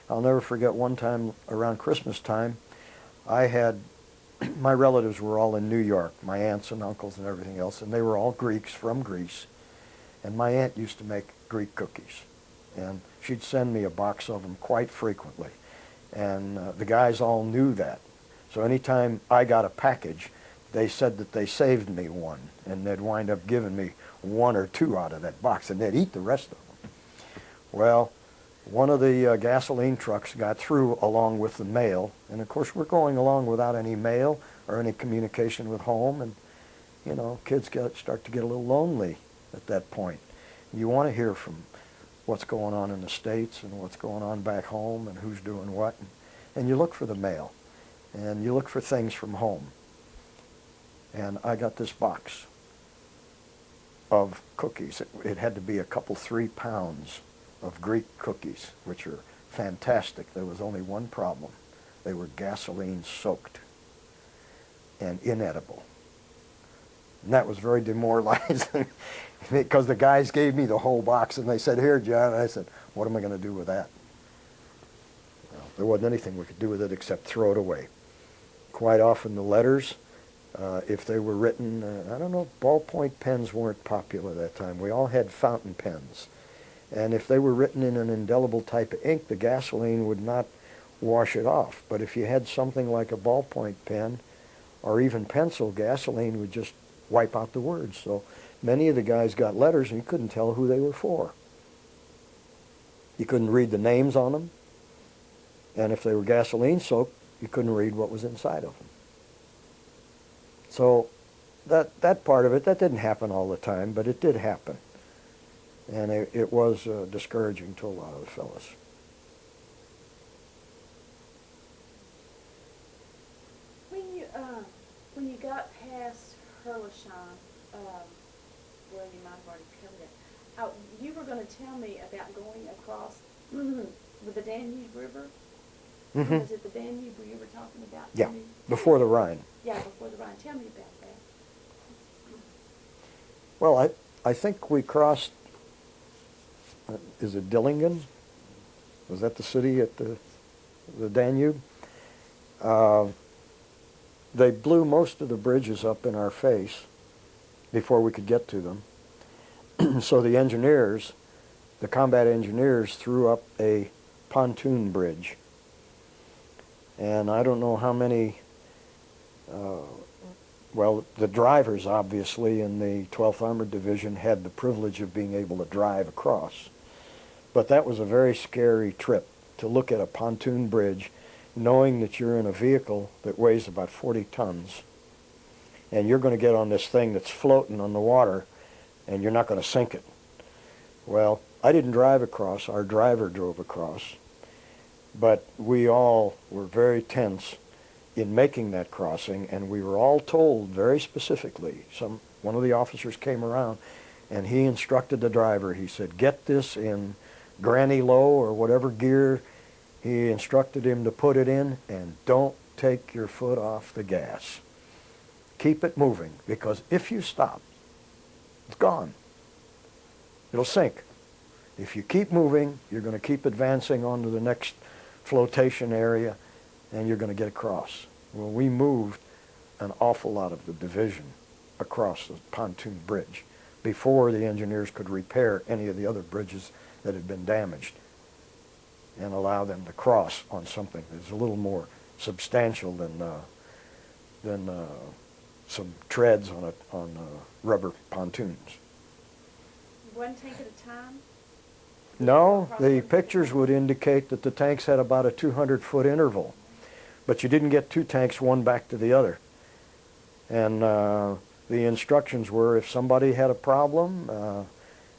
I'll never forget one time around Christmas time, my relatives were all in New York, my aunts and uncles and everything else, and they were all Greeks from Greece. And my aunt used to make Greek cookies, and she'd send me a box of them quite frequently. And the guys all knew that. So anytime I got a package, they said that they saved me one, and they'd wind up giving me 1 or 2 out of that box, and they'd eat the rest of them. Well, one of the gasoline trucks got through along with the mail, and of course we're going along without any mail or any communication with home, and you know, kids start to get a little lonely at that point. You want to hear from what's going on in the States and what's going on back home and who's doing what, and you look for the mail, and you look for things from home. And I got this box of cookies. It had to be a couple, 3 pounds of Greek cookies, which are fantastic. There was only one problem. They were gasoline soaked and inedible. And that was very demoralizing because the guys gave me the whole box and they said, "Here, John." And I said, "What am I going to do with that?" Well, there wasn't anything we could do with it except throw it away. Quite often the letters, if they were written, I don't know, ballpoint pens weren't popular at that time. We all had fountain pens. And if they were written in an indelible type of ink, the gasoline would not wash it off. But if you had something like a ballpoint pen or even pencil, gasoline would just wipe out the words. So many of the guys got letters and you couldn't tell who they were for. You couldn't read the names on them. And if they were gasoline soaked, you couldn't read what was inside of them. So that part of it, that didn't happen all the time, but it did happen. And it was discouraging to a lot of the fellas. When you got past Herleshon, well, you might have already covered it. You were going to tell me about going across with the Danube River. Mm-hmm. Was it the Danube you were talking about? Yeah, before the Rhine. Yeah, before the Rhine. Tell me about that. Well, I think we crossed, is it Dillingen? Was that the city at the Danube? They blew most of the bridges up in our face before we could get to them. So the engineers, the combat engineers, threw up a pontoon bridge. And I don't know how many, well, the drivers, obviously, in the 12th Armored Division had the privilege of being able to drive across. But that was a very scary trip, to look at a pontoon bridge, knowing that you're in a vehicle that weighs about 40 tons, and you're going to get on this thing that's floating on the water, and you're not going to sink it. Well, I didn't drive across. Our driver drove across. But we all were very tense in making that crossing, and we were all told very specifically. One of the officers came around, and he instructed the driver. He said, "Get this in granny low or whatever gear." He instructed him to put it in, and don't take your foot off the gas. Keep it moving, because if you stop, it's gone. It'll sink. If you keep moving, you're going to keep advancing onto the next flotation area, and you're going to get across. Well, we moved an awful lot of the division across the pontoon bridge before the engineers could repair any of the other bridges that had been damaged and allow them to cross on something that's a little more substantial than some treads on rubber pontoons. One tank at a time? No, the pictures would indicate that the tanks had about a 200-foot interval, but you didn't get two tanks one back to the other. And the instructions were, if somebody had a problem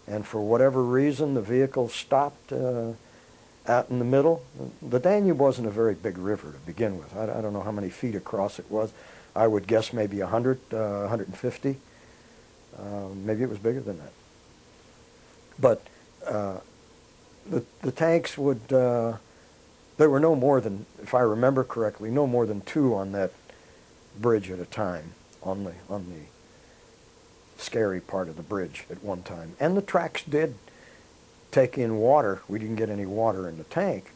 and for whatever reason the vehicle stopped out in the middle, the Danube wasn't a very big river to begin with. I don't know how many feet across it was. I would guess maybe 100, 150. Maybe it was bigger than that. But the tanks would, there were no more than, if I remember correctly, no more than two on that bridge at a time, on the scary part of the bridge at one time. And the tracks did take in water. We didn't get any water in the tank,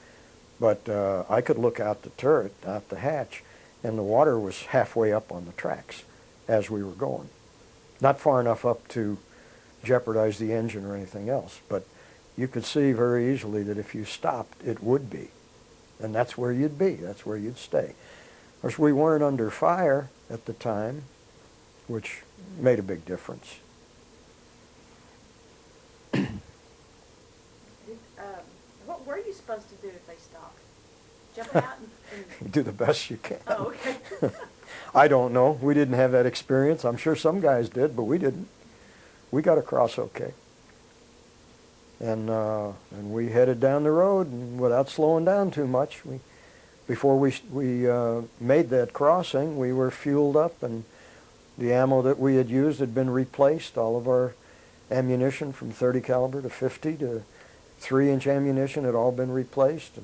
but I could look out the turret, out the hatch, and the water was halfway up on the tracks as we were going. Not far enough up to jeopardize the engine or anything else, but you could see very easily that if you stopped, it would be. And that's where you'd be. That's where you'd stay. Of course, we weren't under fire at the time, which made a big difference. What were you supposed to do if they stopped? Jump out and Do the best you can. Oh, okay. I don't know. We didn't have that experience. I'm sure some guys did, but we didn't. We got across okay. And we headed down the road and without slowing down too much. Before we made that crossing, we were fueled up, and the ammo that we had used had been replaced. All of our ammunition from 30 caliber to 50 to 3-inch ammunition had all been replaced.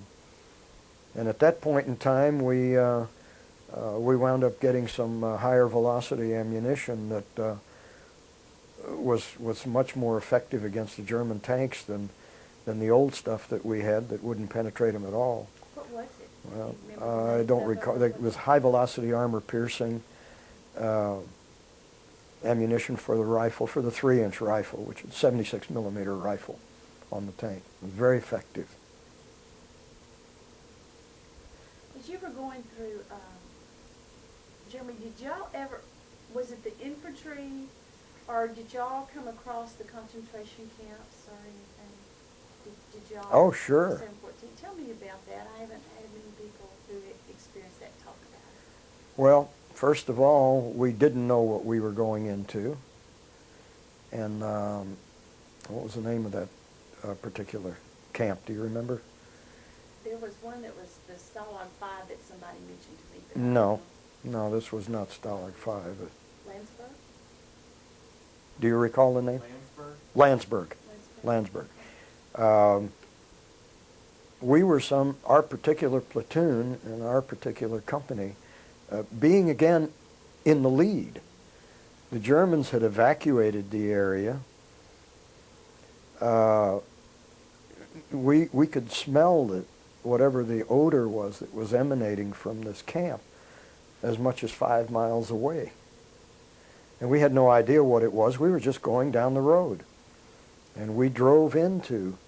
And at that point in time, we wound up getting some higher velocity ammunition that was much more effective against the German tanks than the old stuff that we had that wouldn't penetrate them at all. What was it? Well, I don't recall. It was high velocity armor piercing ammunition for the rifle, for the 3-inch rifle, which is a 76 millimeter rifle on the tank. It was very effective. As you were going through, Jeremy, did y'all ever, was it the infantry, or did y'all come across the concentration camps or anything? Did y'all? Oh, sure. 714. Tell me about that. I haven't had many people who experienced that talk about it. Well, first of all, we didn't know what we were going into. And what was the name of that particular camp? Do you remember? There was one that was the Stalag 5 that somebody mentioned to me. But No, no, this was not Stalag 5. Landsberg? Do you recall the name? Landsberg. Landsberg. We were our particular platoon and our particular company, being again in the lead. The Germans had evacuated the area. We could smell that whatever the odor was that was emanating from this camp as much as 5 miles away. And we had no idea what it was. We were just going down the road. And we drove into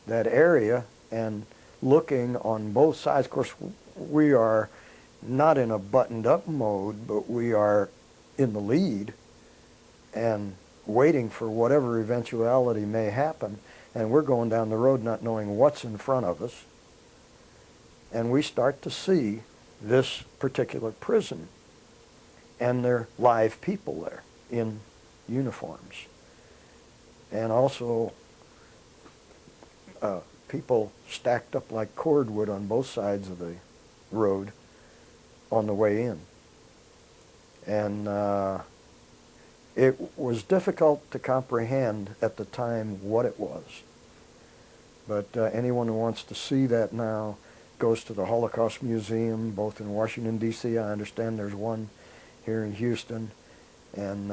that area and looking on both sides. Of course, we are not in a buttoned-up mode, but we are in the lead and waiting for whatever eventuality may happen. And we're going down the road not knowing what's in front of us. And we start to see this particular prison. And there are live people there in uniforms. And also people stacked up like cordwood on both sides of the road on the way in. And it was difficult to comprehend at the time what it was. But anyone who wants to see that now goes to the Holocaust Museum, both in Washington, D.C. I understand there's one here in Houston. And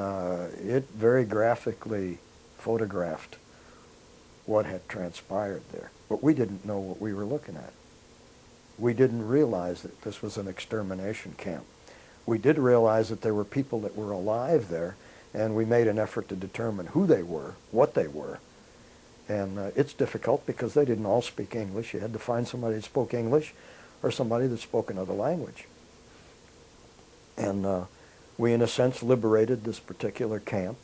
it very graphically photographed what had transpired there. But we didn't know what we were looking at. We didn't realize that this was an extermination camp. We did realize that there were people that were alive there, and we made an effort to determine who they were, what they were. And it's difficult because they didn't all speak English. You had to find somebody that spoke English or somebody that spoke another language. And we, in a sense, liberated this particular camp.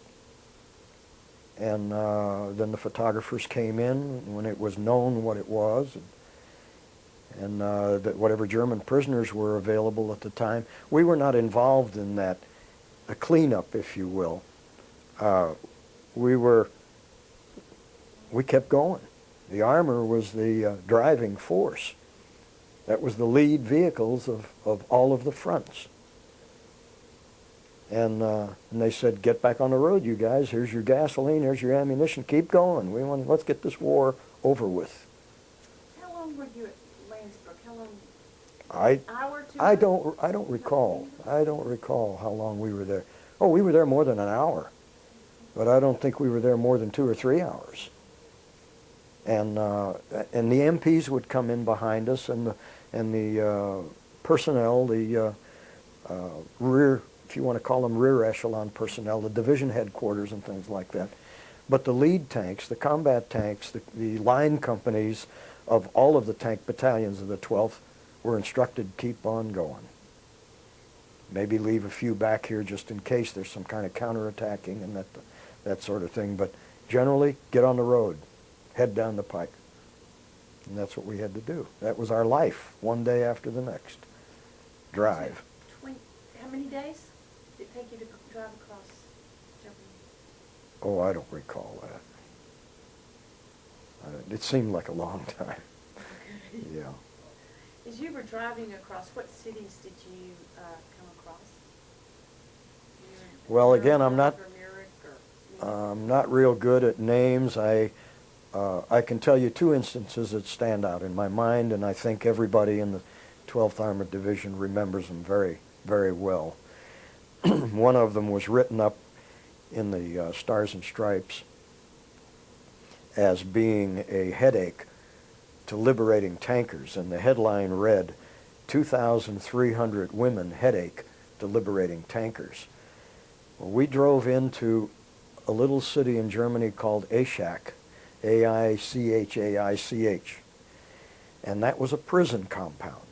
And then the photographers came in when it was known what it was, and that whatever German prisoners were available at the time. We were not involved in that, a cleanup, if you will. We kept going. The armor was the driving force. That was the lead vehicles of all of the fronts. And they said, get back on the road, you guys. Here's your gasoline. Here's your ammunition. Keep going. Let's get this war over with. How long were you at Landsberg? How long? Hour, 2 I don't recall. I don't recall how long we were there. Oh, we were there more than an hour, but I don't think we were there more than 2 or 3 hours. And the MPs would come in behind us, and the personnel, the rear, if you want to call them rear echelon personnel, the division headquarters and things like that. But the lead tanks, the combat tanks, the line companies of all of the tank battalions of the 12th were instructed to keep on going. Maybe leave a few back here just in case there's some kind of counterattacking and that sort of thing. But generally, get on the road, head down the pike. And that's what we had to do. That was our life, one day after the next. Drive. How many days did it take you to drive across Germany? Oh, I don't recall that. It seemed like a long time. Yeah. As you were driving across, what cities did you come across? Well, again, I'm not real good at names. I can tell you 2 instances that stand out in my mind, and I think everybody in the 12th Armored Division remembers them very, very well. One of them was written up in the Stars and Stripes as being a headache to liberating tankers, and the headline read, 2,300 women headache to liberating tankers. Well, we drove into a little city in Germany called Aichach, A-I-C-H-A-I-C-H, and that was a prison compound.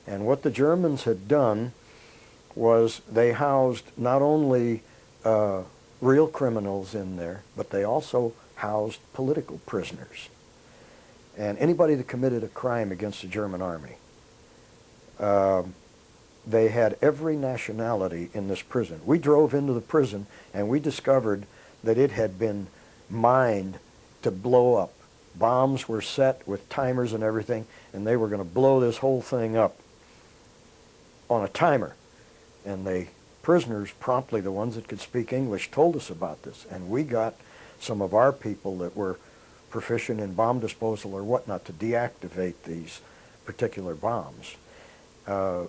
And what the Germans had done was they housed not only real criminals in there, but they also housed political prisoners. And anybody that committed a crime against the German army they had every nationality in this prison. We drove into the prison and we discovered that it had been mined to blow up. Bombs were set with timers and everything, and they were going to blow this whole thing up on a timer. And the prisoners, promptly the ones that could speak English, told us about this. And we got some of our people that were proficient in bomb disposal or whatnot to deactivate these particular bombs.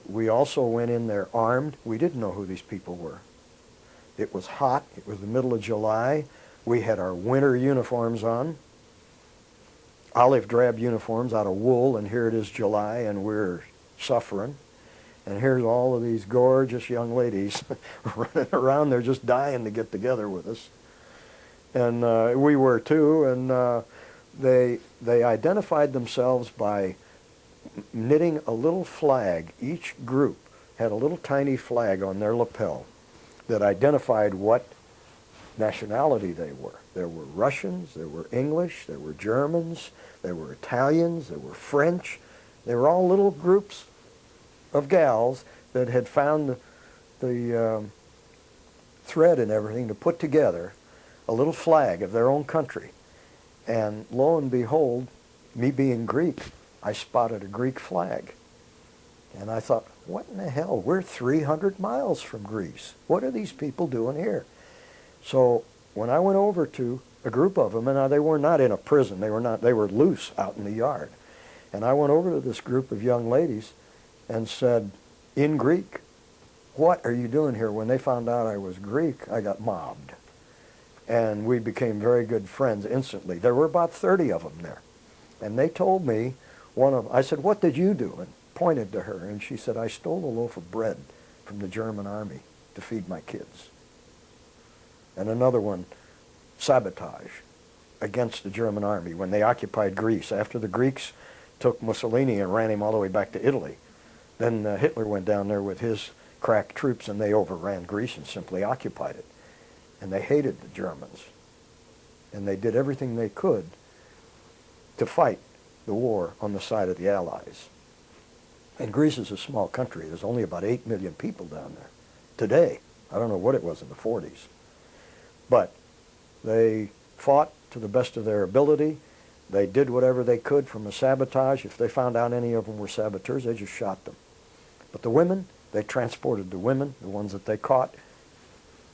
We also went in there armed. We didn't know who these people were. It was hot. It was the middle of July. We had our winter uniforms on, olive drab uniforms out of wool, and here it is July, and we're suffering. And here's all of these gorgeous young ladies running around. They're just dying to get together with us. And we were too, and they identified themselves by knitting a little flag. Each group had a little tiny flag on their lapel that identified what nationality they were. There were Russians, there were English, there were Germans, there were Italians, there were French. They were all little groups of gals that had found the thread and everything to put together a little flag of their own country. And lo and behold, me being Greek, I spotted a Greek flag. And I thought, what in the hell? We're 300 miles from Greece. What are these people doing here? So when I went over to a group of them, and they were not in a prison, they were loose out in the yard. And I went over to this group of young ladies and said, in Greek, what are you doing here? When they found out I was Greek, I got mobbed. And we became very good friends instantly. There were about 30 of them there. And they told me, I said, what did you do? And pointed to her, and she said, I stole a loaf of bread from the German army to feed my kids. And another one, sabotage against the German army when they occupied Greece. After the Greeks took Mussolini and ran him all the way back to Italy, then Hitler went down there with his crack troops and they overran Greece and simply occupied it. And they hated the Germans. And they did everything they could to fight the war on the side of the Allies. And Greece is a small country. There's only about 8 million people down there today. I don't know what it was in the 40s. But they fought to the best of their ability. They did whatever they could from a sabotage. If they found out any of them were saboteurs, they just shot them. But the women, they transported the women, the ones that they caught,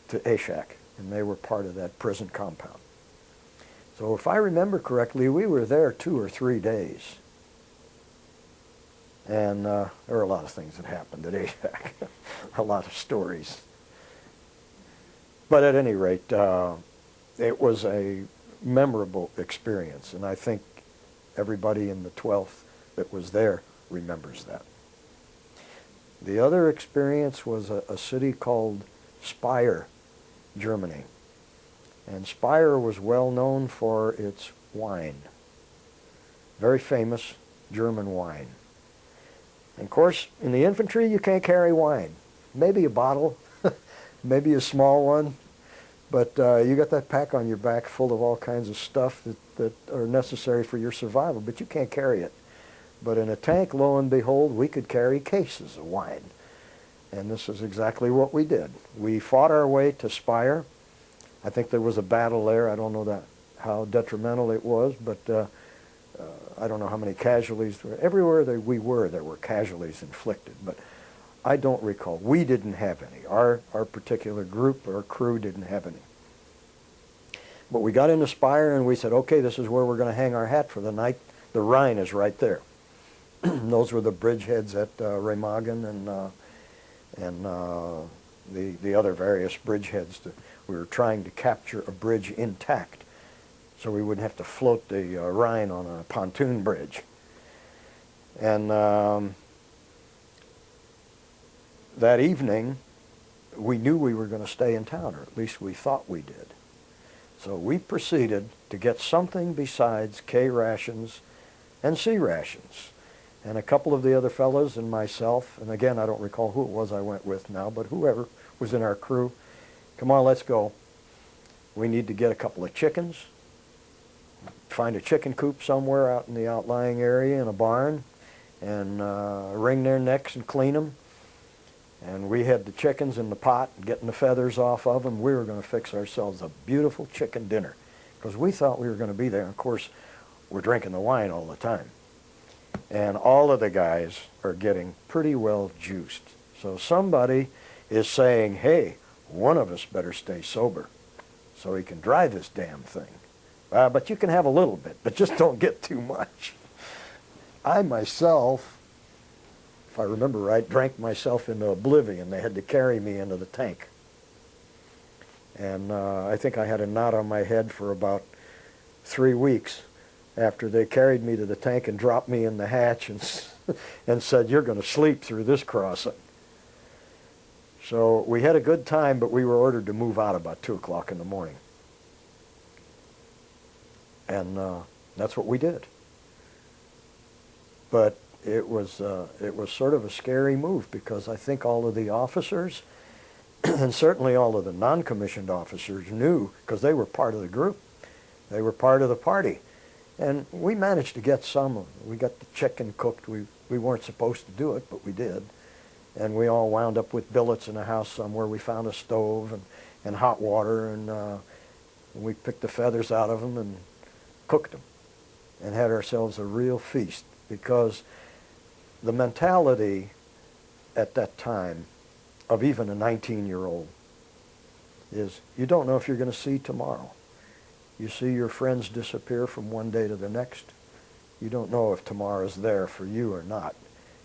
to Ashak, and they were part of that prison compound. So if I remember correctly, we were there 2 or 3 days. And there were a lot of things that happened at Ashak, a lot of stories. But at any rate, it was a memorable experience, and I think everybody in the 12th that was there remembers that. The other experience was a city called Speyer, Germany. And Speyer was well known for its wine. Very famous German wine. And of course, in the infantry, you can't carry wine. Maybe a bottle, maybe a small one, but you got that pack on your back full of all kinds of stuff that are necessary for your survival, but you can't carry it. But in a tank, lo and behold, we could carry cases of wine. And this is exactly what we did. We fought our way to Speyer. I think there was a battle there. I don't know how detrimental it was, but I don't know how many casualties there were. Everywhere we were, there were casualties inflicted, but I don't recall. We didn't have any. Our particular group or crew didn't have any. But we got into Speyer and we said, okay, this is where we're going to hang our hat for the night. The Rhine is right there. Those were the bridgeheads at Remagen and the other various bridgeheads. We were trying to capture a bridge intact so we wouldn't have to float the Rhine on a pontoon bridge. And that evening, we knew we were going to stay in town, or at least we thought we did. So we proceeded to get something besides K rations and C rations. And a couple of the other fellows and myself, and again, I don't recall who it was I went with now, but whoever was in our crew, come on, let's go. We need to get a couple of chickens, find a chicken coop somewhere out in the outlying area in a barn, and wring their necks and clean them. And we had the chickens in the pot, getting the feathers off of them. We were going to fix ourselves a beautiful chicken dinner because we thought we were going to be there. And of course, we're drinking the wine all the time. And all of the guys are getting pretty well juiced. So somebody is saying, hey, one of us better stay sober so he can drive this damn thing. But you can have a little bit, but just don't get too much. I myself, if I remember right, drank myself into oblivion. They had to carry me into the tank. And I think I had a knot on my head for about 3 weeks after they carried me to the tank and dropped me in the hatch and said, you're going to sleep through this crossing. So we had a good time, but we were ordered to move out about 2 o'clock in the morning. And that's what we did. But it was sort of a scary move because I think all of the officers and certainly all of the non-commissioned officers knew because they were part of the group. They were part of the party. And we managed to get some. We got the chicken cooked. We weren't supposed to do it, but we did. And we all wound up with billets in a house somewhere. We found a stove and hot water, and we picked the feathers out of them and cooked them and had ourselves a real feast because the mentality at that time of even a 19-year-old is you don't know if you're going to see tomorrow. You see your friends disappear from one day to the next. You don't know if tomorrow's there for you or not.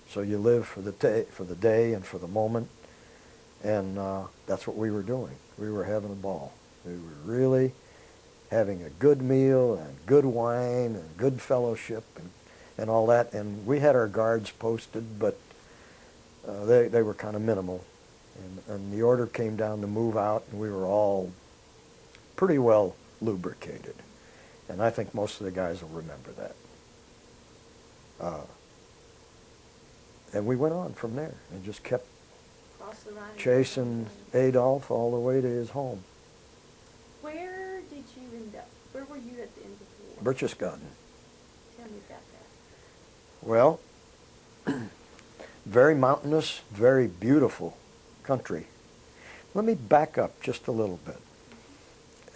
So you live for the day and for the moment, and that's what we were doing. We were having a ball. We were really having a good meal and good wine and good fellowship and all that. And we had our guards posted, but they were kind of minimal. And the order came down to move out, and we were all pretty well lubricated. And I think most of the guys will remember that. And we went on from there and just kept chasing Adolf all the way to his home. Where did you end up? Where were you at the end of the war? Berchtesgaden. Tell me about that. Well, very mountainous, very beautiful country. Let me back up just a little bit.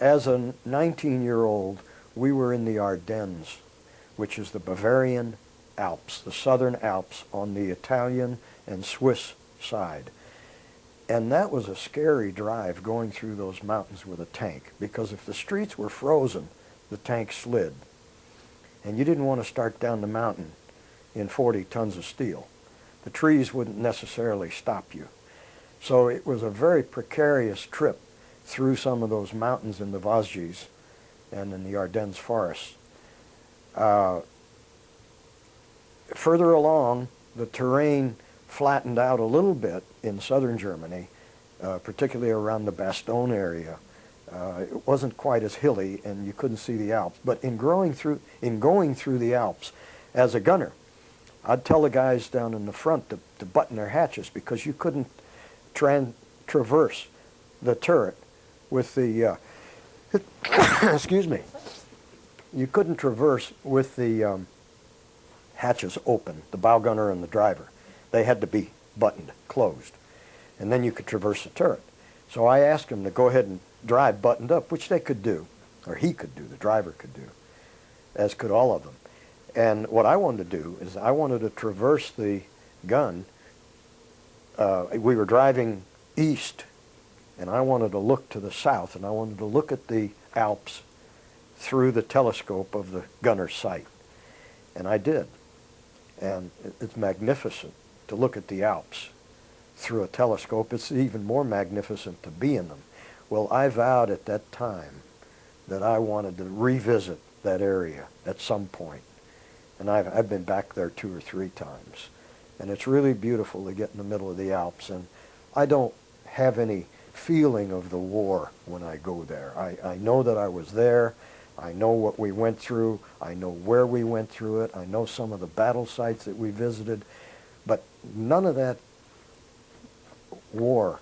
As a 19-year-old, we were in the Ardennes, which is the Bavarian Alps, the southern Alps on the Italian and Swiss side. And that was a scary drive going through those mountains with a tank, because if the streets were frozen, the tank slid. And you didn't want to start down the mountain in 40 tons of steel. The trees wouldn't necessarily stop you. So it was a very precarious trip through some of those mountains in the Vosges and in the Ardennes forests. Further along, the terrain flattened out a little bit in southern Germany, particularly around the Bastogne area. It wasn't quite as hilly, and you couldn't see the Alps. But in going through the Alps, as a gunner, I'd tell the guys down in the front to button their hatches because you couldn't traverse the turret with the excuse me. You couldn't traverse with the hatches open, the bow gunner and the driver. They had to be buttoned, closed. And then you could traverse the turret. So I asked him to go ahead and drive buttoned up, which they could do, or he could do, the driver could do, as could all of them. And what I wanted to do is I wanted to traverse the gun. We were driving east, and I wanted to look to the south, and I wanted to look at the Alps through the telescope of the gunner's sight. And I did. And it's magnificent to look at the Alps through a telescope. It's even more magnificent to be in them. Well, I vowed at that time that I wanted to revisit that area at some point. And I've been back there 2 or 3 times. And it's really beautiful to get in the middle of the Alps. And I don't have any feeling of the war when I go there. I know that I was there. I know what we went through. I know where we went through it. I know some of the battle sites that we visited. But none of that war,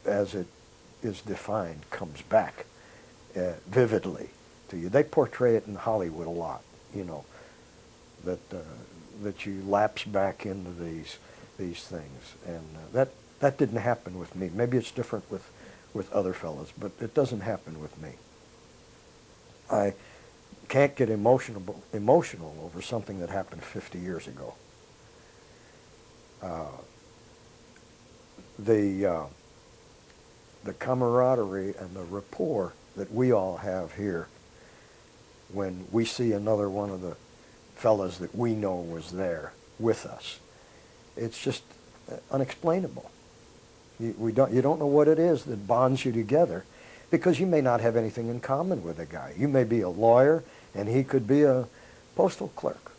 as it is defined, comes back vividly to you. They portray it in Hollywood a lot, you know, that you lapse back into these things. And That didn't happen with me. Maybe it's different with other fellas, but it doesn't happen with me. I can't get emotional over something that happened 50 years ago. The camaraderie and the rapport that we all have here when we see another one of the fellas that we know was there with us, it's just unexplainable. You don't know what it is that bonds you together, because you may not have anything in common with a guy. You may be a lawyer and he could be a postal clerk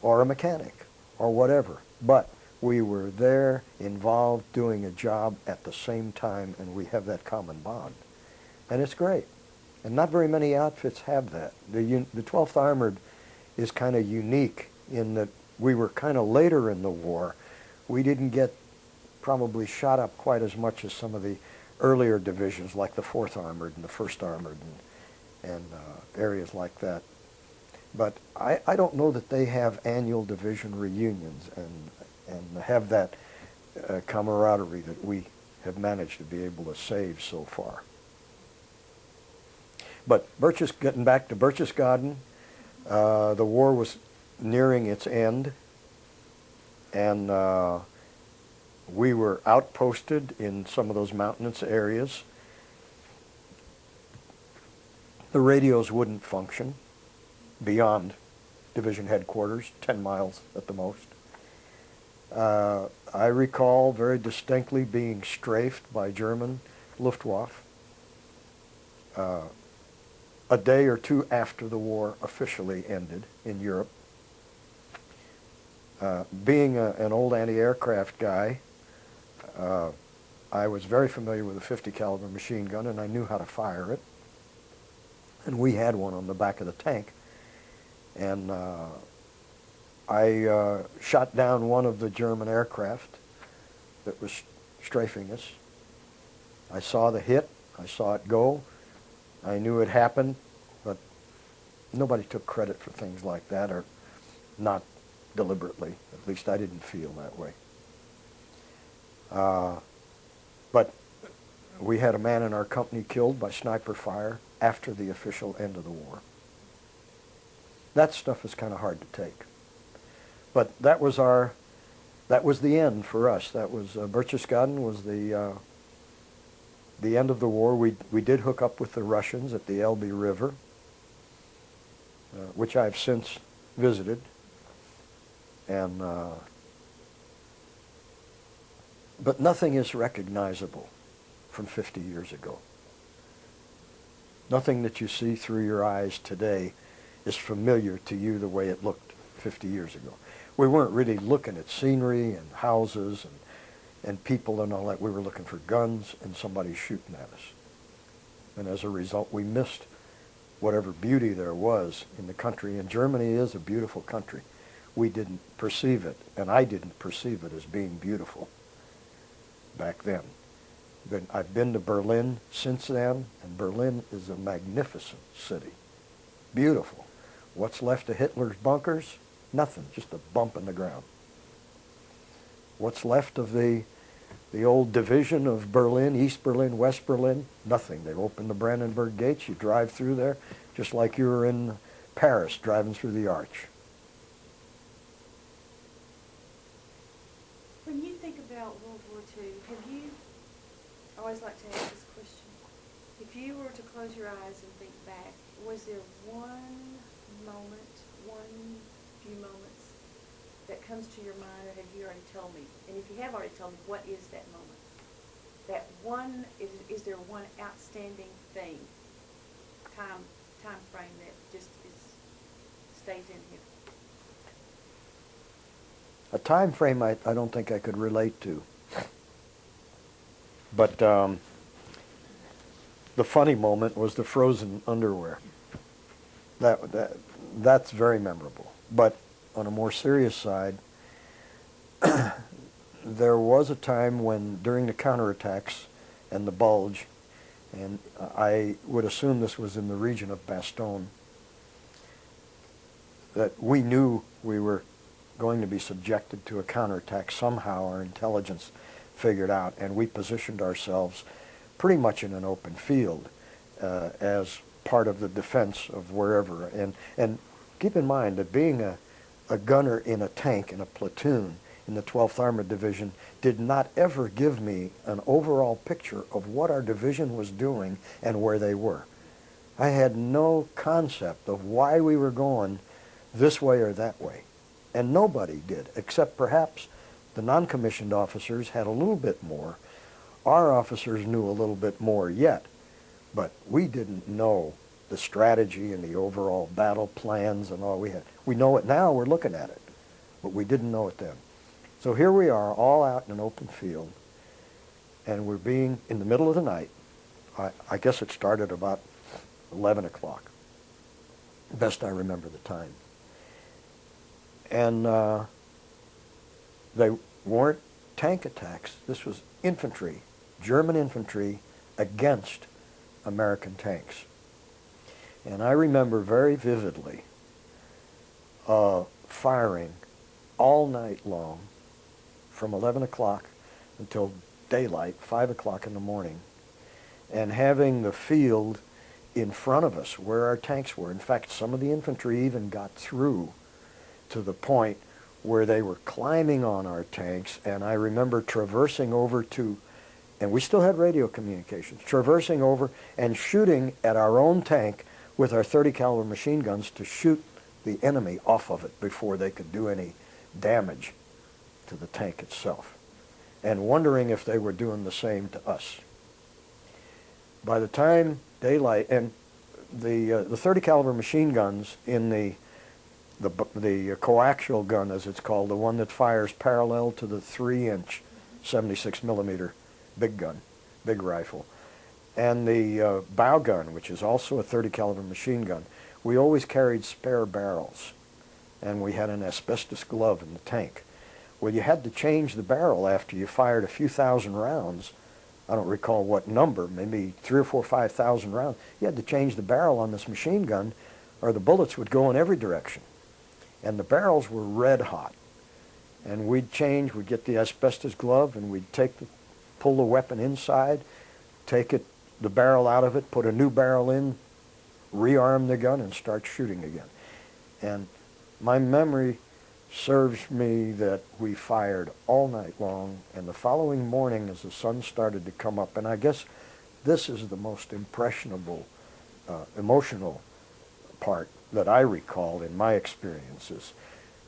or a mechanic or whatever, but we were there involved doing a job at the same time, and we have that common bond, and it's great. And not very many outfits have that. The 12th Armored is kind of unique in that we were kind of later in the war. We didn't get probably shot up quite as much as some of the earlier divisions, like the 4th Armored and the 1st Armored and areas like that. But I don't know that they have annual division reunions and have that camaraderie that we have managed to be able to save so far. But getting back to Berchtesgaden, the war was nearing its end, and we were outposted in some of those mountainous areas. The radios wouldn't function beyond division headquarters, 10 miles at the most. I recall very distinctly being strafed by German Luftwaffe a day or two after the war officially ended in Europe. Being an old anti-aircraft guy, I was very familiar with a 50 caliber machine gun, and I knew how to fire it. And we had one on the back of the tank. And I shot down one of the German aircraft that was strafing us. I saw the hit. I saw it go. I knew it happened, but nobody took credit for things like that, or not deliberately. At least I didn't feel that way. But we had a man in our company killed by sniper fire after the official end of the war. That stuff is kind of hard to take. But that was the end for us. That was Berchtesgaden was the end of the war. We did hook up with the Russians at the Elbe River, which I've since visited, and but nothing is recognizable from 50 years ago. Nothing that you see through your eyes today is familiar to you the way it looked 50 years ago. We weren't really looking at scenery and houses and people and all that. We were looking for guns and somebody shooting at us. And as a result, we missed whatever beauty there was in the country. And Germany is a beautiful country. We didn't perceive it, and I didn't perceive it as being beautiful back then. I've been to Berlin since then, and Berlin is a magnificent city. Beautiful. What's left of Hitler's bunkers? Nothing, just a bump in the ground. What's left of the old division of Berlin, East Berlin, West Berlin? Nothing. They've opened the Brandenburg Gates. You drive through there just like you were in Paris driving through the Arch. When you think about World War II, I always like to ask this question, if you were to close your eyes and think back, was there one few moments that comes to your mind, or have you already told me? And if you have already told me, what is that moment? That one, is there one outstanding thing, time frame that just stays in here? A time frame I don't think I could relate to. But the funny moment was the frozen underwear. That's very memorable. But on a more serious side, there was a time when, during the counterattacks and the Bulge, and I would assume this was in the region of Bastogne, that we knew we were going to be subjected to a counterattack somehow. Our intelligence figured out, and we positioned ourselves pretty much in an open field as part of the defense of wherever. And keep in mind that being a gunner in a tank in a platoon in the 12th Armored Division did not ever give me an overall picture of what our division was doing and where they were. I had no concept of why we were going this way or that way. And nobody did, except perhaps the non-commissioned officers had a little bit more. Our officers knew a little bit more yet, but we didn't know the strategy and the overall battle plans and all we had. We know it now, we're looking at it, but we didn't know it then. So here we are, all out in an open field, and we're being, in the middle of the night, I guess it started about 11 o'clock, best I remember the time. And they weren't tank attacks. This was infantry, German infantry against American tanks. And I remember very vividly firing all night long from 11 o'clock until daylight, 5 o'clock in the morning, and having the field in front of us where our tanks were. In fact, some of the infantry even got through to the point where they were climbing on our tanks, and I remember traversing over to, and we still had radio communications, traversing over and shooting at our own tank with our 30 caliber machine guns to shoot the enemy off of it before they could do any damage to the tank itself, and wondering if they were doing the same to us. By the time daylight, and the 30 caliber machine guns in the coaxial gun, as it's called, the one that fires parallel to the 3-inch 76 millimeter big gun, big rifle, and the bow gun, which is also a 30 caliber machine gun, we always carried spare barrels, and we had an asbestos glove in the tank. Well, you had to change the barrel after you fired a few thousand rounds. I don't recall what number, maybe 3,000 or 4,000 or 5,000 rounds. You had to change the barrel on this machine gun, or the bullets would go in every direction. And the barrels were red hot. And we'd change, we'd get the asbestos glove, and we'd pull the weapon inside, take the barrel out of it, put a new barrel in, rearm the gun, and start shooting again. And my memory serves me that we fired all night long, and the following morning as the sun started to come up, and I guess this is the most impressionable, emotional part that I recall in my experiences.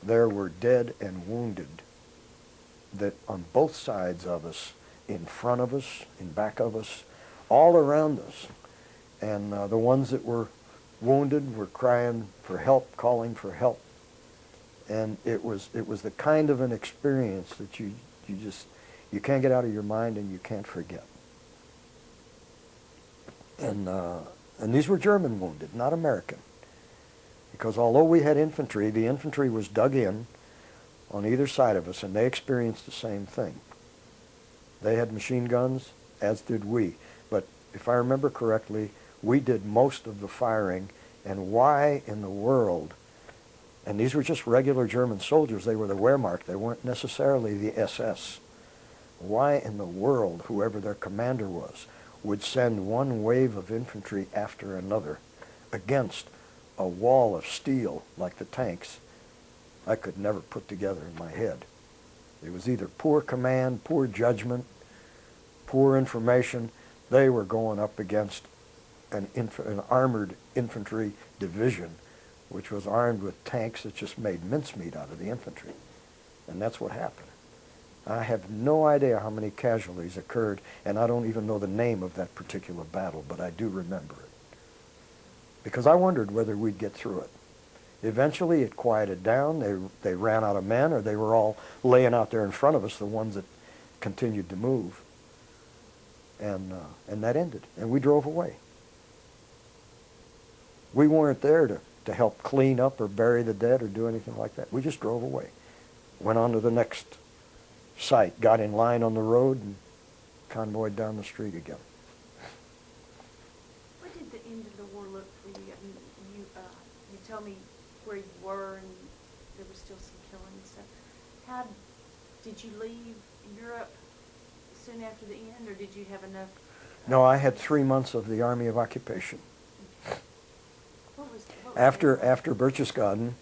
There were dead and wounded that on both sides of us, in front of us, in back of us, all around us. And the ones that were wounded were crying for help, calling for help. And it was the kind of an experience that you can't get out of your mind and you can't forget. And these were German wounded, not American. Because although we had infantry, the infantry was dug in on either side of us, and they experienced the same thing. They had machine guns, as did we. But if I remember correctly, we did most of the firing. And why in the world? And these were just regular German soldiers. They were the Wehrmacht. They weren't necessarily the SS. Why in the world, whoever their commander was, would send one wave of infantry after another against a wall of steel like the tanks, I could never put together in my head. It was either poor command, poor judgment, poor information. They were going up against an armored infantry division, which was armed with tanks that just made mincemeat out of the infantry. And that's what happened. I have no idea how many casualties occurred, and I don't even know the name of that particular battle, but I do remember it. Because I wondered whether we'd get through it. Eventually it quieted down. They ran out of men, or they were all laying out there in front of us, the ones that continued to move. And that ended, and we drove away. We weren't there to help clean up or bury the dead or do anything like that. We just drove away. Went on to the next site, got in line on the road, and convoyed down the street again. What did the end of the war look for you? I mean, you tell me where you were, and there was still some killing and stuff. How did you leave Europe soon after the end, or did you have enough? No, I had 3 months of the Army of Occupation. What was After Berchtesgaden,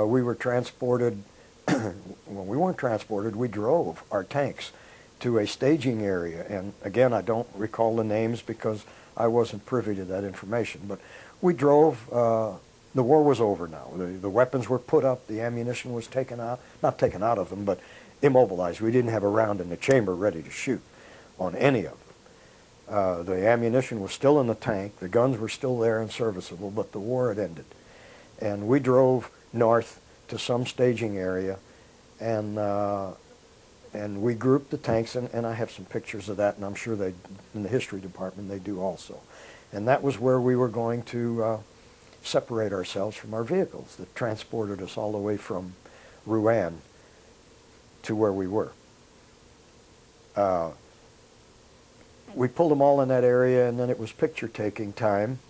we were transported, well, we weren't transported, we drove our tanks to a staging area. And again, I don't recall the names because I wasn't privy to that information. But we drove, the war was over now. The weapons were put up, the ammunition was taken out, not taken out of them, but immobilized. We didn't have a round in the chamber ready to shoot on any of them. The ammunition was still in the tank, the guns were still there and serviceable, but the war had ended. And we drove north to some staging area, and we grouped the tanks, and I have some pictures of that, and I'm sure they, in the history department, they do also. And that was where we were going to separate ourselves from our vehicles that transported us all the way from Rouen to where we were. We pulled them all in that area, and then it was picture-taking time,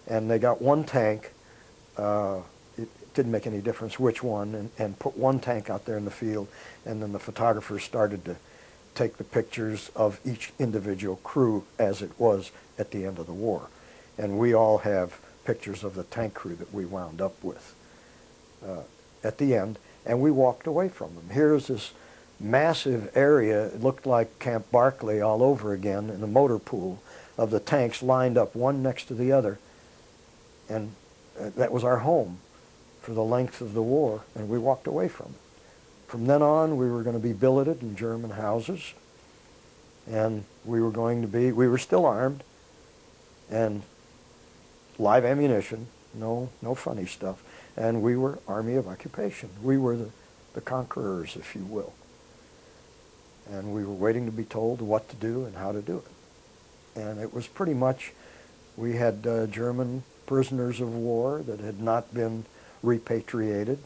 and they got one tank. It didn't make any difference which one, and put one tank out there in the field, and then the photographers started to take the pictures of each individual crew as it was at the end of the war. And we all have pictures of the tank crew that we wound up with at the end, and we walked away from them. Here's this massive area. It looked like Camp Barkley all over again in the motor pool of the tanks lined up one next to the other, and that was our home for the length of the war, and we walked away from it. From then on, we were going to be billeted in German houses, and we were still armed, and live ammunition, no funny stuff, and we were Army of Occupation. We were the conquerors, if you will. And we were waiting to be told what to do and how to do it. And it was pretty much, we had German prisoners of war that had not been repatriated,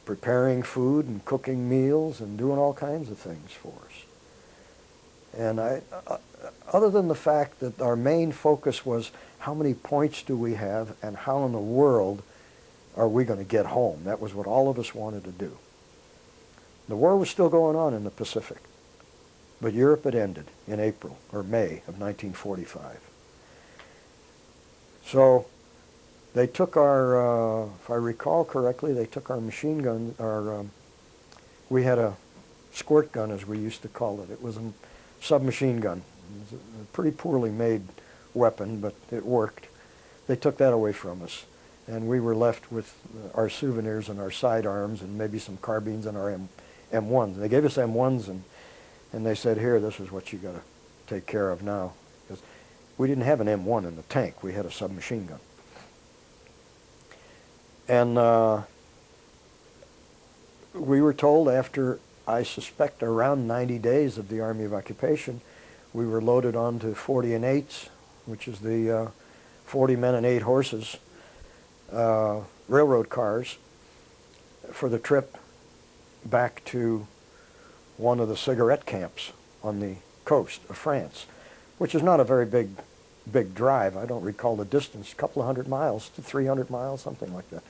preparing food and cooking meals and doing all kinds of things for us. And other than the fact that our main focus was how many points do we have and how in the world are we going to get home? That was what all of us wanted to do. The war was still going on in the Pacific, but Europe had ended in April or May of 1945. So they took our, if I recall correctly, they took our machine gun, we had a squirt gun, as we used to call it. It was a submachine gun. It was a pretty poorly made weapon, but it worked. They took that away from us, and we were left with our souvenirs and our sidearms and maybe some carbines and our M1s. They gave us M1s, and they said, here, this is what you got to take care of now. Because we didn't have an M1 in the tank. We had a submachine gun. And we were told after, I suspect, around 90 days of the Army of Occupation, we were loaded onto 40 and 8s, which is the 40 men and 8 horses, railroad cars, for the trip back to one of the cigarette camps on the coast of France, which is not a very big drive. I don't recall the distance, a couple of 100 miles to 300 miles, something like that.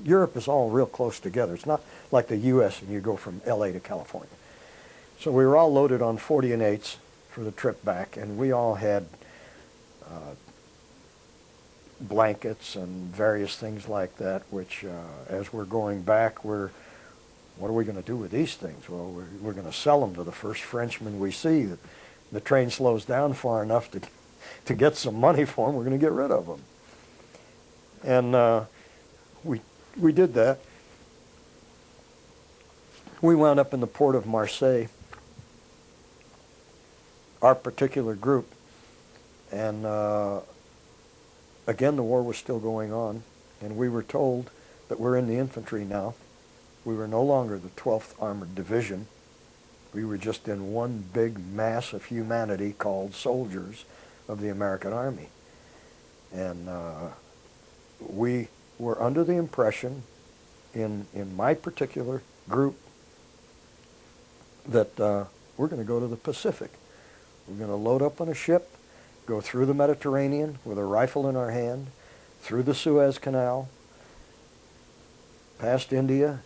Europe is all real close together. It's not like the U.S. and you go from L.A. to California. So we were all loaded on 40 and 8s for the trip back, and we all had blankets and various things like that, which as we're going back, what are we going to do with these things? Well, we're going to sell them to the first Frenchman we see. The train slows down far enough to get some money for them, we're going to get rid of them. And we did that. We wound up in the port of Marseille, our particular group, and again the war was still going on, and we were told that we're in the infantry now. We were no longer the 12th Armored Division. We were just in one big mass of humanity called soldiers of the American Army. And we were under the impression in my particular group that we're going to go to the Pacific. We're going to load up on a ship, go through the Mediterranean with a rifle in our hand, through the Suez Canal, past India,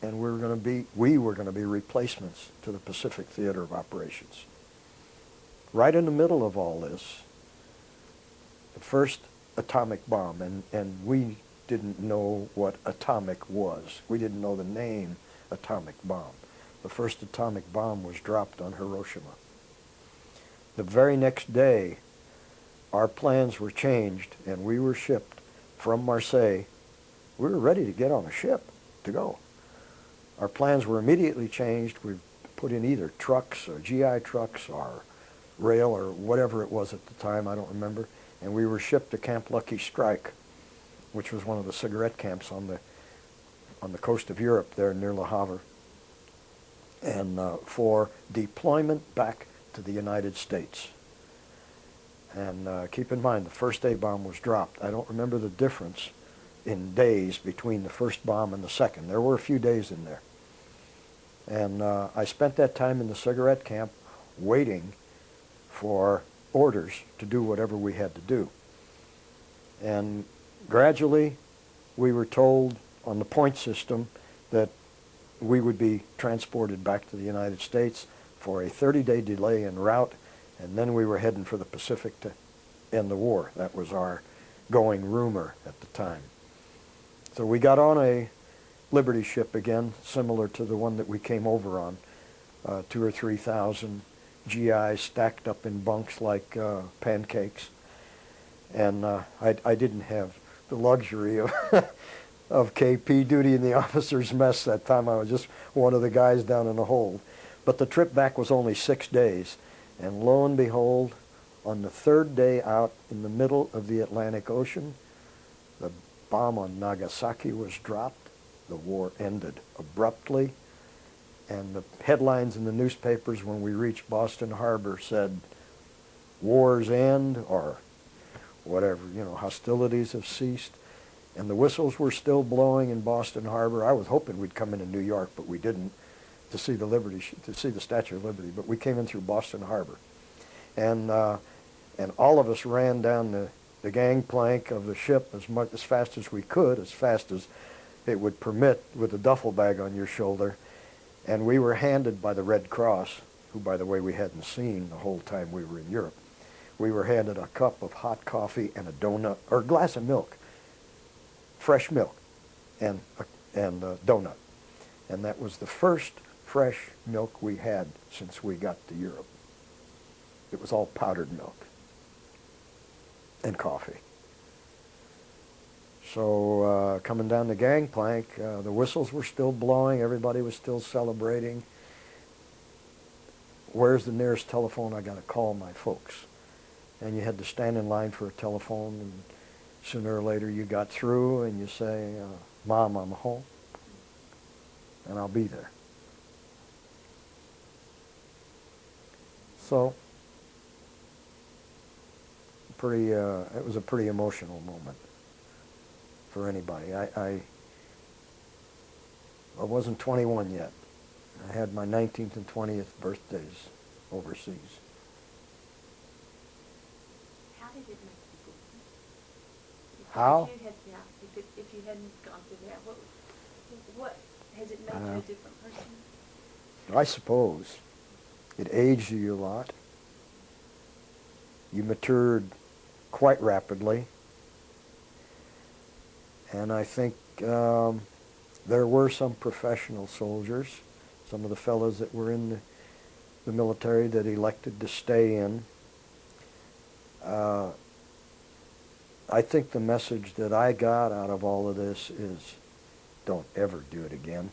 and we were going to be replacements to the Pacific Theater of Operations. Right in the middle of all this, the first atomic bomb, and we didn't know what atomic was. We didn't know the name atomic bomb. The first atomic bomb was dropped on Hiroshima. The very next day, our plans were changed, and we were shipped from Marseille. We were ready to get on a ship to go. Our plans were immediately changed. We put in either trucks or GI trucks or rail or whatever it was at the time, I don't remember, and we were shipped to Camp Lucky Strike, which was one of the cigarette camps on the coast of Europe there near Le Havre, and for deployment back to the United States. And keep in mind, the first A-bomb was dropped. I don't remember the difference in days between the first bomb and the second. There were a few days in there. And I spent that time in the cigarette camp waiting for orders to do whatever we had to do. And gradually, we were told on the point system that we would be transported back to the United States for a 30-day delay en route, and then we were heading for the Pacific to end the war. That was our going rumor at the time. So we got on a Liberty ship again, similar to the one that we came over on, 2,000 or 3,000 GIs stacked up in bunks like pancakes. And I didn't have the luxury of of KP duty in the officer's mess that time. I was just one of the guys down in the hold. But the trip back was only 6 days. And lo and behold, on the third day out in the middle of the Atlantic Ocean, the bomb on Nagasaki was dropped. The war ended abruptly. And the headlines in the newspapers when we reached Boston Harbor said, "War's end," or whatever, hostilities have ceased. And the whistles were still blowing in Boston Harbor. I was hoping we'd come into New York, but we didn't, to see the Statue of Liberty. But we came in through Boston Harbor. And all of us ran down the gangplank of the ship as fast as we could, as fast as it would permit, with a duffel bag on your shoulder. And we were handed by the Red Cross, who, by the way, we hadn't seen the whole time we were in Europe. We were handed a cup of hot coffee and a donut, or a glass of milk, fresh milk, and a donut. And that was the first fresh milk we had since we got to Europe. It was all powdered milk and coffee. So coming down the gangplank, the whistles were still blowing. Everybody was still celebrating. Where's the nearest telephone? I got to call my folks. And you had to stand in line for a telephone, and sooner or later you got through and you say, "Mom, I'm home, and I'll be there." So, it was a pretty emotional moment for anybody. I wasn't 21 yet. I had my 19th and 20th birthdays overseas. How did it make you feel? How? If you hadn't gone through that, what has it made you a different person? I suppose it aged you a lot. You matured quite rapidly. And I think there were some professional soldiers, some of the fellows that were in the military that elected to stay in. I think the message that I got out of all of this is, don't ever do it again.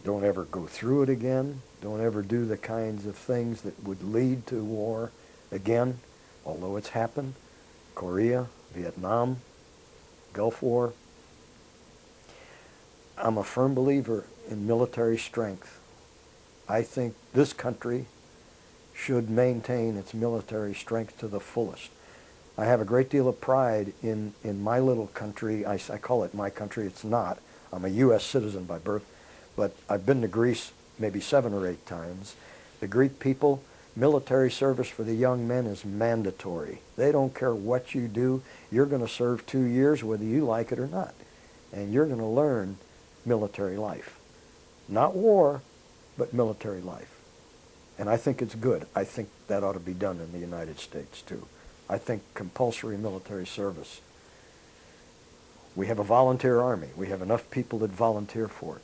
Don't ever go through it again. Don't ever do the kinds of things that would lead to war again, although it's happened. Korea, Vietnam, Gulf War. I'm a firm believer in military strength. I think this country should maintain its military strength to the fullest. I have a great deal of pride in my little country. I call it my country. It's not. I'm a U.S. citizen by birth, but I've been to Greece maybe 7 or 8 times. The Greek people, military service for the young men is mandatory. They don't care what you do. You're going to serve 2 years whether you like it or not. And you're going to learn military life. Not war, but military life. And I think it's good. I think that ought to be done in the United States, too. I think compulsory military service. We have a volunteer army. We have enough people that volunteer for it.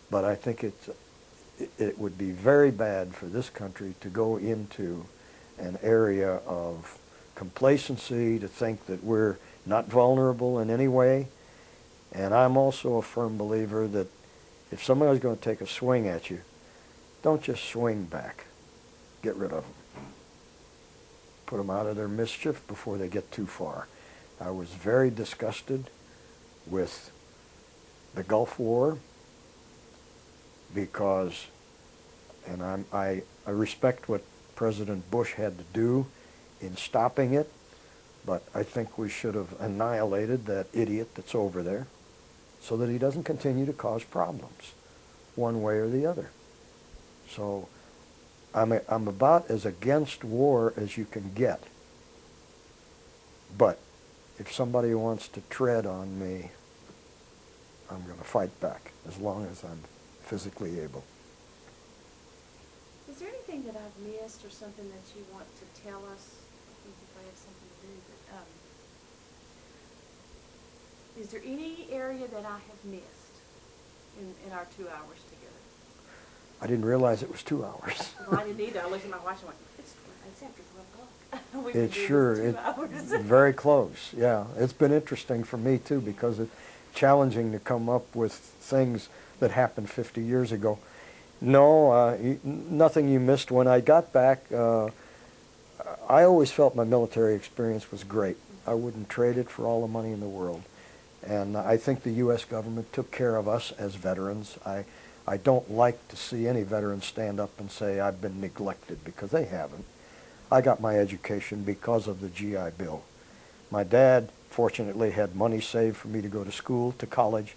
But I think it would be very bad for this country to go into an area of complacency, to think that we're not vulnerable in any way. And I'm also a firm believer that if somebody's going to take a swing at you, don't just swing back. Get rid of them. Put them out of their mischief before they get too far. I was very disgusted with the Gulf War because, and I respect what President Bush had to do in stopping it, but I think we should have annihilated that idiot that's over there so that he doesn't continue to cause problems one way or the other. So I'm about as against war as you can get. But if somebody wants to tread on me, I'm going to fight back as long as I'm physically able. Is there anything that I've missed or something that you want to tell us? I think if I have something to do, but is there any area that I have missed in our 2 hours together? I didn't realize it was 2 hours. Well, I didn't either. I looked at my watch and went, it's after 12 o'clock. It's sure, it's very close, yeah. It's been interesting for me too because it's challenging to come up with things that happened 50 years ago. No, nothing you missed. When I got back, I always felt my military experience was great. I wouldn't trade it for all the money in the world. And I think the U.S. government took care of us as veterans. I don't like to see any veteran stand up and say, I've been neglected, because they haven't. I got my education because of the GI Bill. My dad, fortunately, had money saved for me to go to school, to college.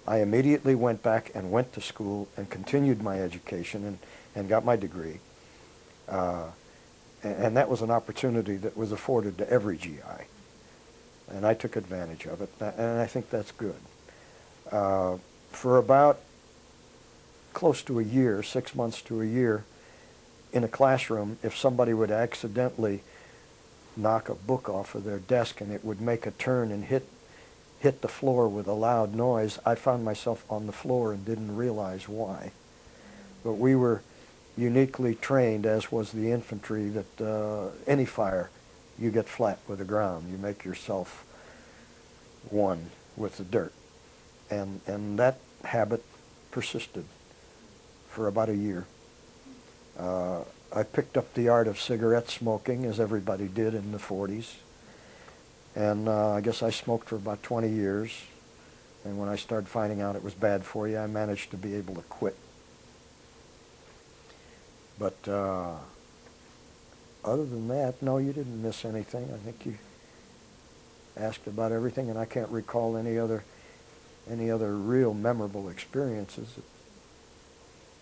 I immediately went back and went to school and continued my education and got my degree. And that was an opportunity that was afforded to every GI. And I took advantage of it, and I think that's good. For about close to a year, 6 months to a year, in a classroom, if somebody would accidentally knock a book off of their desk and it would make a turn and hit the floor with a loud noise, I found myself on the floor and didn't realize why. But we were uniquely trained, as was the infantry, that any fire, you get flat with the ground. You make yourself one with the dirt. And that habit persisted for about a year. I picked up the art of cigarette smoking, as everybody did in the 40s. And I guess I smoked for about 20 years. And when I started finding out it was bad for you, I managed to be able to quit. But other than that, no, you didn't miss anything. I think you asked about everything, and I can't recall any other real memorable experiences.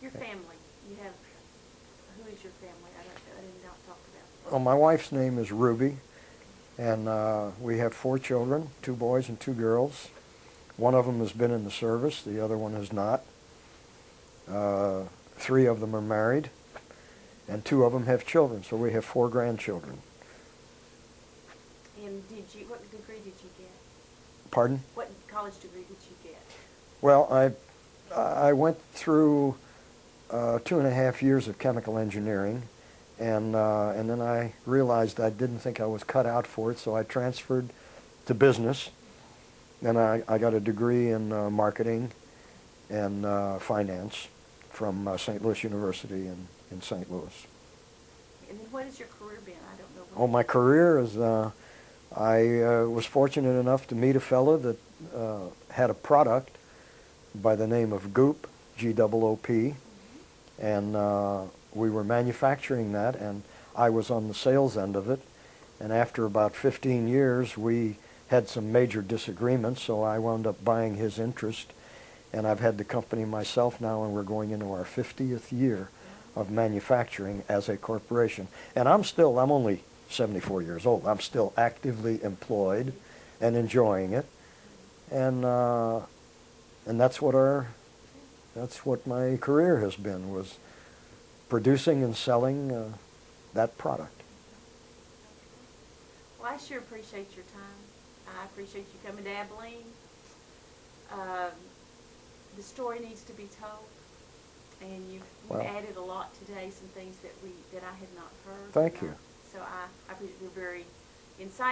Your family, who is your family? I didn't talk about. Well, my wife's name is Ruby, and we have 4 children, 2 boys and 2 girls. One of them has been in the service, the other one has not. 3 of them are married, and 2 of them have children, so we have 4 grandchildren. And what degree did you get? Pardon? What college degree did you get? Well, I went through 2.5 years of chemical engineering, and then I realized I didn't think I was cut out for it, so I transferred to business. Then I got a degree in marketing and finance from St. Louis University in St. Louis. And then what has your career been? I don't know. Oh, my career is, I was fortunate enough to meet a fellow that had a product by the name of Goop, G-O-O-P, and we were manufacturing that, and I was on the sales end of it. And after about 15 years, we had some major disagreements, so I wound up buying his interest, and I've had the company myself now, and we're going into our 50th year of manufacturing as a corporation. And I'm only 74 years old. I'm still actively employed and enjoying it. And And that's what my career has been, was producing and selling that product. Well, I sure appreciate your time. I appreciate you coming to Abilene. Um, the story needs to be told, and you've Well, added a lot today, some things that I had not heard. thank you. So I appreciate you're very insightful.